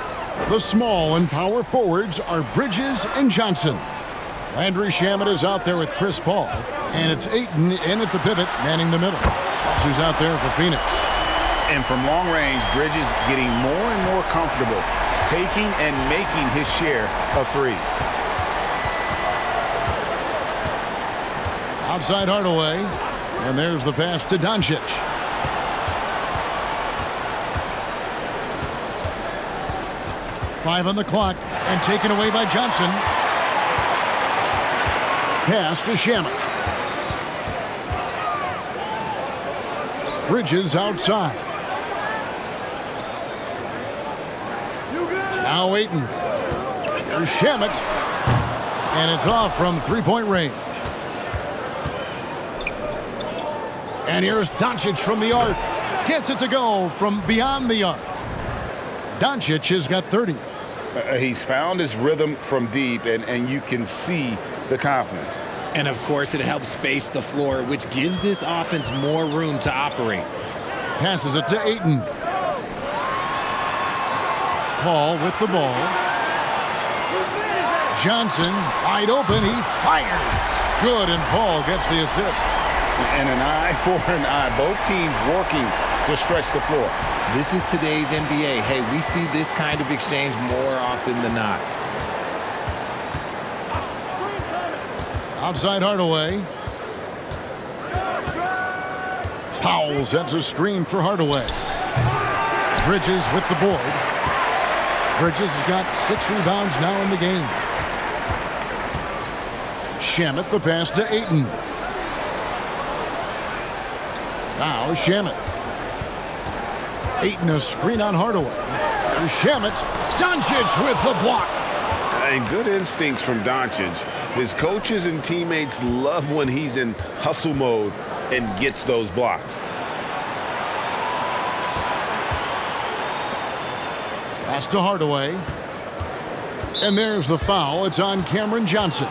S1: The small and power forwards are Bridges and Johnson. Landry Shamet is out there with Chris Paul. And it's Ayton in at the pivot, manning the middle. That's who's out there for Phoenix.
S4: And from long range, Bridges getting more and more comfortable, taking and making his share of threes.
S1: Outside Hardaway. And there's the pass to Doncic. Five on the clock and taken away by Johnson. Pass to Shamet. Bridges outside. Now Ayton. Here's Shamet. And it's off from three-point range. And here's Doncic from the arc. Gets it to go from beyond the arc. Doncic has got 30.
S4: He's found his rhythm from deep, and you can see the confidence.
S5: And, of course, it helps space the floor, which gives this offense more room to operate.
S1: Passes it to Ayton. Paul with the ball. Johnson, wide open. He fires. Good, and Paul gets the assist.
S4: And an eye for an eye. Both teams working to stretch the floor.
S5: This is today's NBA. Hey, we see this kind of exchange more often than not.
S1: Outside Hardaway. Powell sets a screen for Hardaway. Bridges with the board. Bridges has got 6 rebounds now in the game. Shamet the pass to Ayton. Now Shamet. Ayton a screen on Hardaway. Shamet. Doncic with the block.
S3: And good instincts from Doncic. His coaches and teammates love when he's in hustle mode and gets those blocks.
S1: Pass to Hardaway. And there's the foul. It's on Cameron Johnson.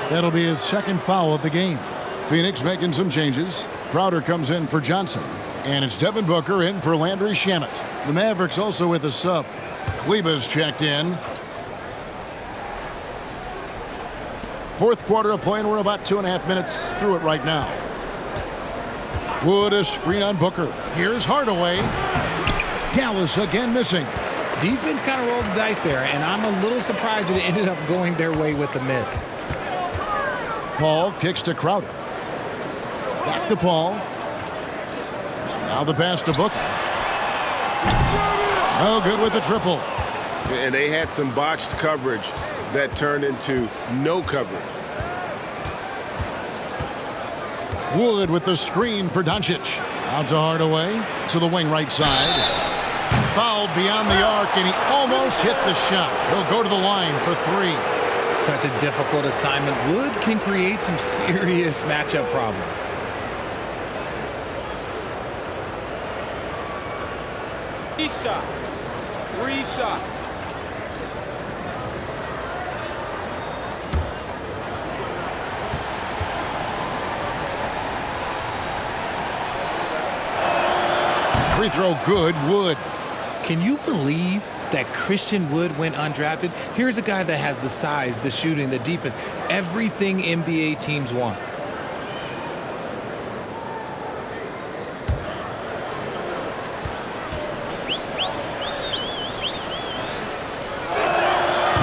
S1: That'll be his 2nd foul of the game. Phoenix making some changes. Crowder comes in for Johnson. And it's Devin Booker in for Landry Shamet. The Mavericks also with a sub. Kleba's checked in. 4th quarter of play, and we're about 2.5 minutes through it right now. Wood a screen on Booker. Here's Hardaway. Dallas again missing.
S5: Defense kind of rolled the dice there, and I'm a little surprised it ended up going their way with the miss.
S1: Paul kicks to Crowder. Back to Paul. Now the pass to Booker. No good with the triple.
S3: And they had some botched coverage that turned into no coverage.
S1: Wood with the screen for Doncic. Out to Hardaway. To the wing right side. Fouled beyond the arc, and he almost hit the shot. He'll go to the line for 3.
S5: Such a difficult assignment. Wood can create some serious matchup problems.
S10: Three shots.
S1: Free throw good, Wood.
S5: Can you believe that Christian Wood went undrafted? Here's a guy that has the size, the shooting, the defense, everything NBA teams want.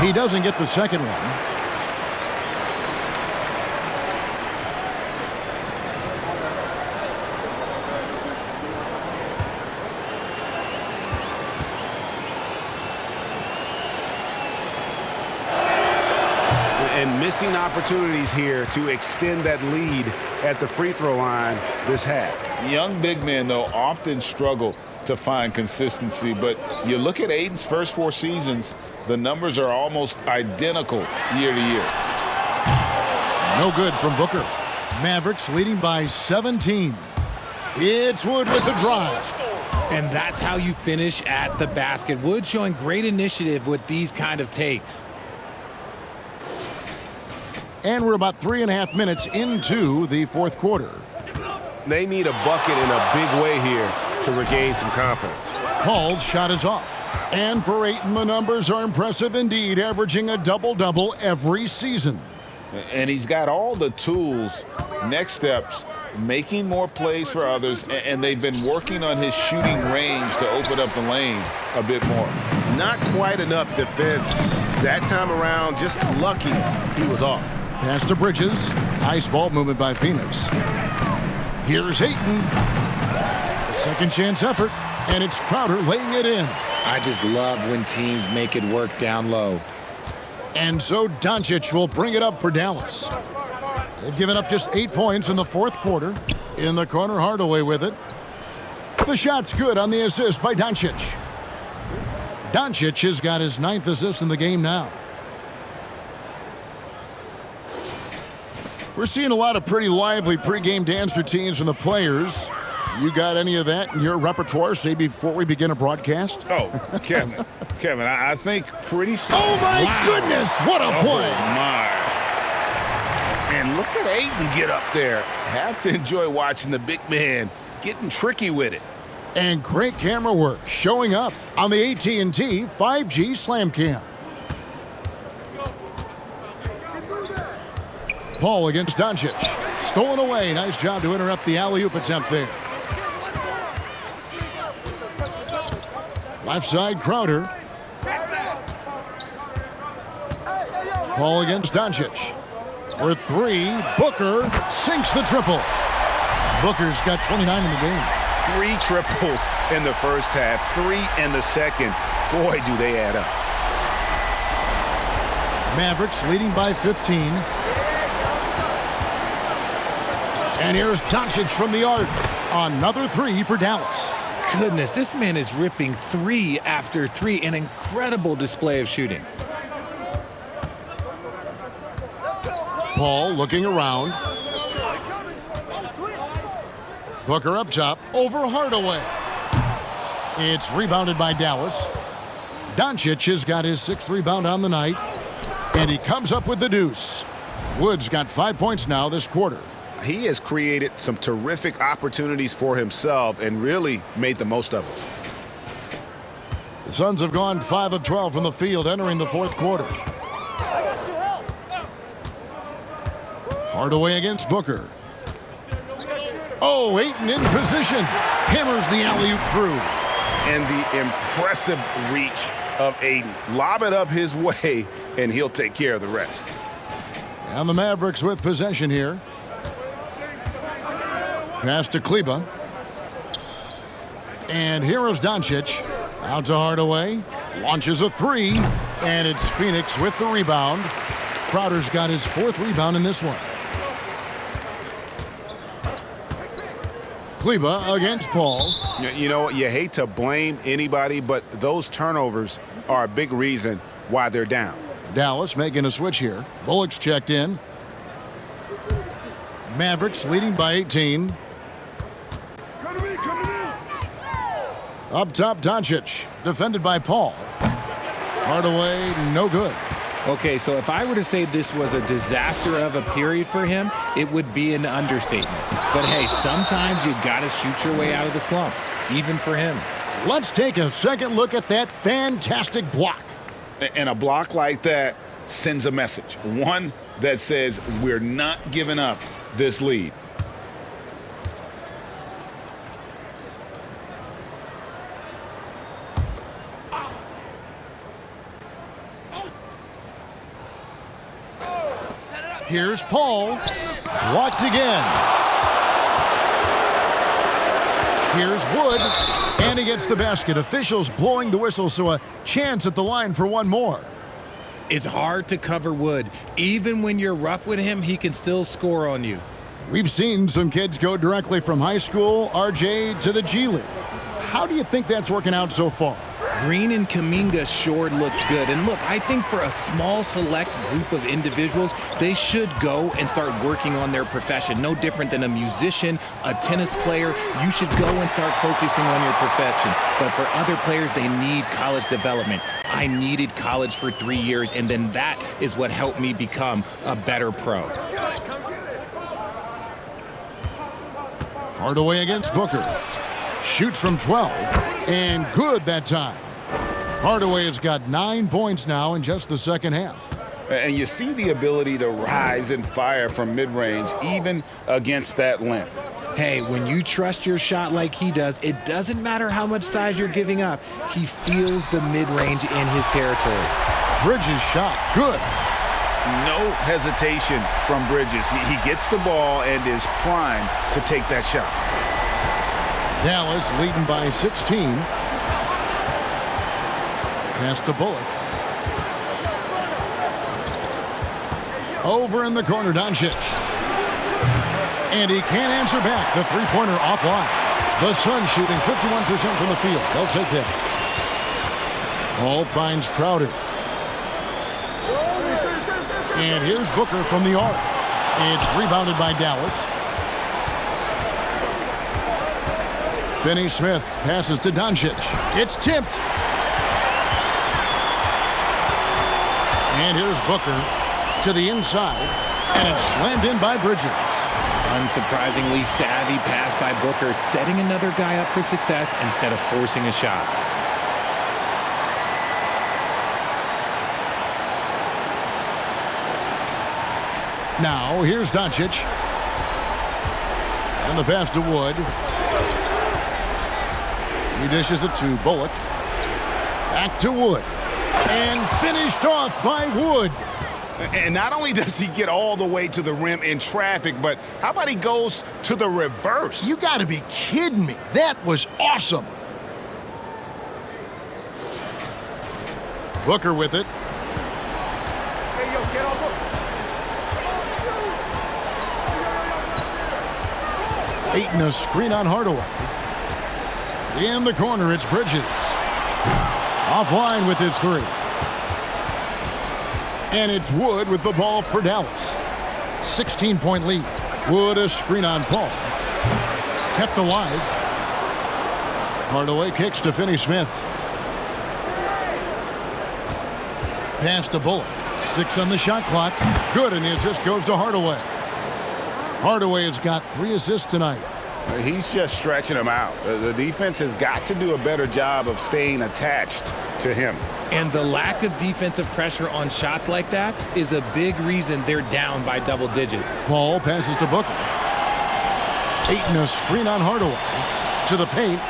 S1: He doesn't get the second one.
S4: And missing opportunities here to extend that lead at the free throw line this half.
S3: Young big men, though, often struggle to find consistency, but you look at Ayton's first 4 seasons, the numbers are almost identical year to year.
S1: No good from Booker. Mavericks leading by 17. It's Wood with the drive.
S5: And that's how you finish at the basket. Wood showing great initiative with these kind of takes.
S1: And we're about 3.5 minutes into the 4th quarter.
S4: They need a bucket in a big way here to regain some confidence.
S1: Paul's shot is off. And for Ayton, the numbers are impressive indeed, averaging a double-double every season.
S3: And he's got all the tools, next steps, making more plays for others, and they've been working on his shooting range to open up the lane a bit more.
S4: Not quite enough defense. That time around, just lucky he was off.
S1: Pass to Bridges. Nice ball movement by Phoenix. Here's Ayton. A second chance effort, and it's Crowder laying it in.
S5: I just love when teams make it work down low.
S1: And so Doncic will bring it up for Dallas. They've given up just 8 points in the 4th quarter. In the corner, Hardaway with it. The shot's good on the assist by Doncic. Doncic has got his 9th assist in the game now. We're seeing a lot of pretty lively pregame dance routines from the players. You got any of that in your repertoire, say, before we begin a broadcast?
S3: Oh, Kevin, I think pretty soon.
S1: Oh, my goodness, what a play.
S3: Oh, my. And look at Ayton get up there. Have to enjoy watching the big man getting tricky with it.
S1: And great camera work showing up on the AT&T 5G Slam Cam. Paul against Doncic. Stolen away. Nice job to interrupt the alley-oop attempt there. Left side, Crowder. Paul against Doncic. For 3, Booker sinks the triple. Booker's got 29 in the game.
S4: 3 triples in the first half, 3 in the second. Boy, do they add up.
S1: Mavericks leading by 15. And here's Doncic from the arc. Another 3 for Dallas.
S5: Goodness, this man is ripping 3 after 3. An incredible display of shooting.
S1: Paul looking around. Booker up top, over Hardaway. It's rebounded by Dallas. Doncic has got his 6th rebound on the night, and he comes up with the deuce. Wood's got 5 points now this quarter.
S4: He has created some terrific opportunities for himself and really made the most of them.
S1: The Suns have gone 5 of 12 from the field entering the 4th quarter. Hardaway against Booker. Oh, Ayton in position. Hammers the alley-oop through.
S4: And the impressive reach of Ayton. Lob it up his way, and he'll take care of the rest.
S1: And the Mavericks with possession here. Pass to Kleba. And here is Doncic. Out to Hardaway. Launches a 3. And it's Phoenix with the rebound. Crowder's got his 4th rebound in this one. Kleba against Paul.
S4: You know, you hate to blame anybody, but those turnovers are a big reason why they're down.
S1: Dallas making a switch here. Bullock's checked in. Mavericks leading by 18. Up top, Doncic. Defended by Paul. Hardaway, no good.
S5: Okay, so if I were to say this was a disaster of a period for him, it would be an understatement. But hey, sometimes you gotta shoot your way out of the slump, even for him.
S1: Let's take a second look at that fantastic block.
S4: And a block like that sends a message. One that says we're not giving up this lead.
S1: Here's Paul. Blocked again. Here's Wood. And he gets the basket. Officials blowing the whistle, so a chance at the line for one more.
S5: It's hard to cover Wood. Even when you're rough with him, he can still score on you.
S1: We've seen some kids go directly from high school, RJ, to the G League. How do you think that's working out so far?
S5: Green and Kuminga sure looked good. And look, I think for a small select group of individuals, they should go and start working on their profession. No different than a musician, a tennis player. You should go and start focusing on your profession. But for other players, they need college development. I needed college for 3 years, and then that is what helped me become a better pro.
S1: Hardaway against Booker. Shoots from 12, and good that time. Hardaway has got 9 points now in just the second half.
S4: And you see the ability to rise and fire from mid-range, even against that length.
S5: Hey, when you trust your shot like he does, it doesn't matter how much size you're giving up. He feels the mid-range in his territory.
S1: Bridges shot, good.
S4: No hesitation from Bridges. He gets the ball and is primed to take that shot.
S1: Dallas leading by 16. Pass to Bullock. Over in the corner, Doncic. And he can't answer back. The three-pointer offline. The Suns shooting 51% from the field. They'll take that. Paul finds Crowder. And here's Booker from the arc. It's rebounded by Dallas. Finney-Smith passes to Doncic. It's tipped. And here's Booker to the inside. And it's slammed in by Bridges.
S5: Unsurprisingly savvy pass by Booker, setting another guy up for success instead of forcing a shot.
S1: Now, here's Doncic. And the pass to Wood. He dishes it to Bullock. Back to Wood. And finished off by Wood.
S4: And not only does he get all the way to the rim in traffic, but how about he goes to the reverse?
S1: You got to be kidding me. That was awesome. Booker with it. Ayton a screen on Hardaway. In the corner, it's Bridges. Offline with his three. And it's Wood with the ball for Dallas. 16-point lead. Wood a screen on Paul. Kept alive. Hardaway kicks to Finney-Smith. Pass to Bullock. 6 on the shot clock. Good, and the assist goes to Hardaway. Hardaway has got 3 assists tonight.
S4: He's just stretching them out. The defense has got to do a better job of staying attached to him.
S5: And the lack of defensive pressure on shots like that is a big reason they're down by double digits.
S1: Paul passes to Booker. Ayton a screen on Hardaway. To the paint.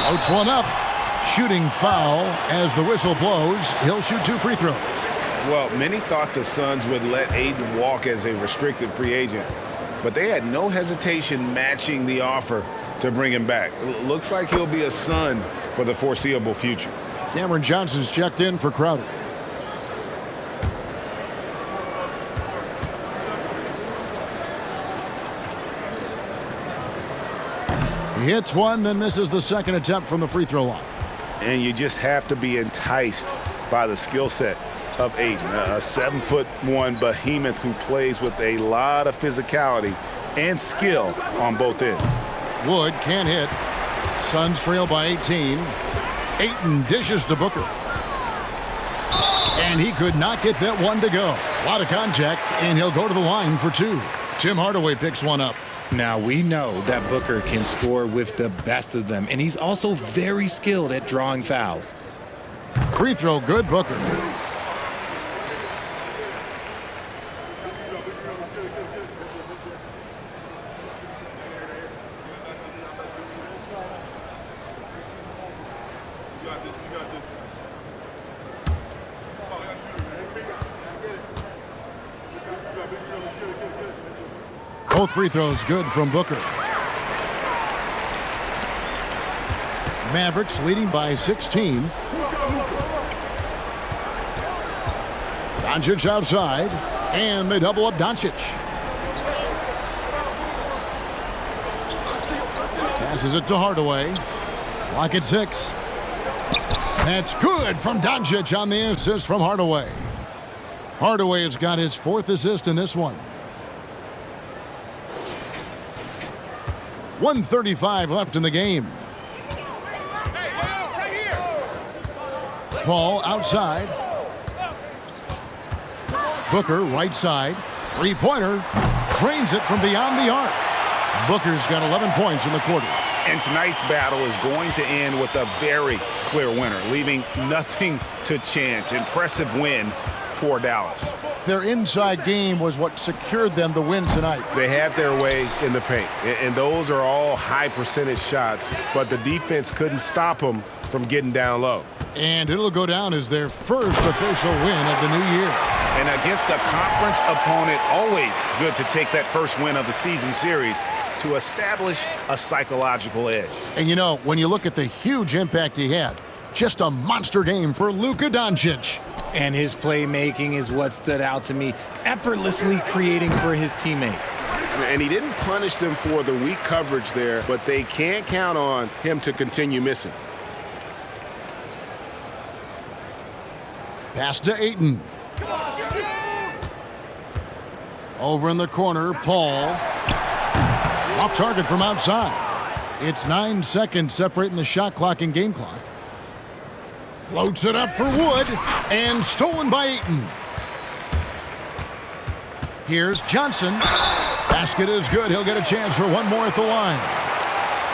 S1: Floats one up. Shooting foul as the whistle blows. He'll shoot 2 free throws.
S4: Well, many thought the Suns would let Ayton walk as a restricted free agent, but they had no hesitation matching the offer to bring him back. Looks like he'll be a Sun for the foreseeable future.
S1: Cameron Johnson's checked in for Crowder. He hits one, then misses the second attempt from the free throw line.
S4: And you just have to be enticed by the skill set of Ayton, a 7'1" behemoth who plays with a lot of physicality and skill on both ends.
S1: Wood can't hit. Suns trail by 18. Ayton dishes to Booker. And he could not get that one to go. A lot of contact, and he'll go to the line for 2. Tim Hardaway picks one up.
S5: Now, we know that Booker can score with the best of them, and he's also very skilled at drawing fouls.
S1: Free throw good, Booker. Both free throws good from Booker. Mavericks leading by 16. Doncic outside, and they double up Doncic. Passes it to Hardaway. Clock at 6. That's good from Doncic on the assist from Hardaway. Hardaway has got his 4th assist in this one. 1:35 left in the game. Paul outside. Booker right side. 3-pointer. Drains it from beyond the arc. Booker's got 11 points in the quarter.
S4: And tonight's battle is going to end with a very clear winner, leaving nothing to chance. Impressive win for Dallas.
S1: Their inside game was what secured them the win tonight.
S4: They had their way in the paint, and those are all high percentage shots, but the defense couldn't stop them from getting down low.
S1: And it'll go down as their first official win of the new year.
S4: And against a conference opponent, always good to take that first win of the season series to establish a psychological edge.
S1: And you know, when you look at the huge impact he had, just a monster game for Luka Doncic.
S5: And his playmaking is what stood out to me, effortlessly creating for his teammates.
S4: And he didn't punish them for the weak coverage there, but they can't count on him to continue missing.
S1: Pass to Ayton. Over in the corner, Paul. Off target from outside. It's 9 seconds separating the shot clock and game clock. Floats it up for Wood, and stolen by Ayton. Here's Johnson. Basket is good. He'll get a chance for one more at the line.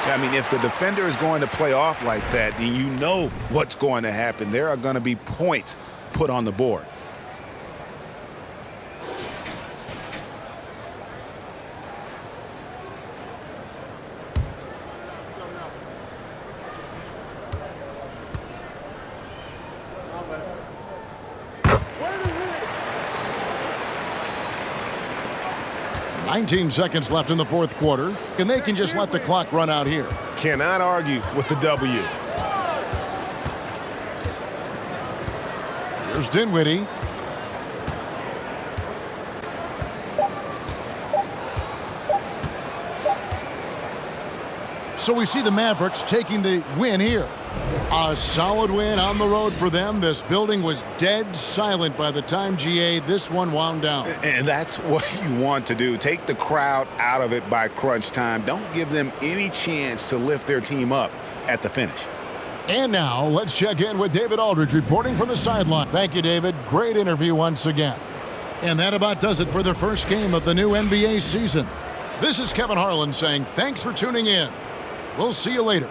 S4: I mean, if the defender is going to play off like that, then you know what's going to happen. There are going to be points put on the board.
S1: 19 seconds left in the fourth quarter, and they can just let the clock run out here.
S4: Cannot argue with the W.
S1: Here's Dinwiddie. So we see the Mavericks taking the win here. A solid win on the road for them. This building was dead silent by the time, GA, this one wound down.
S4: And that's what you want to do. Take the crowd out of it by crunch time. Don't give them any chance to lift their team up at the finish.
S1: And now let's check in with David Aldridge reporting from the sideline. Thank you, David. Great interview once again. And that about does it for the first game of the new NBA season. This is Kevin Harlan saying thanks for tuning in. We'll see you later.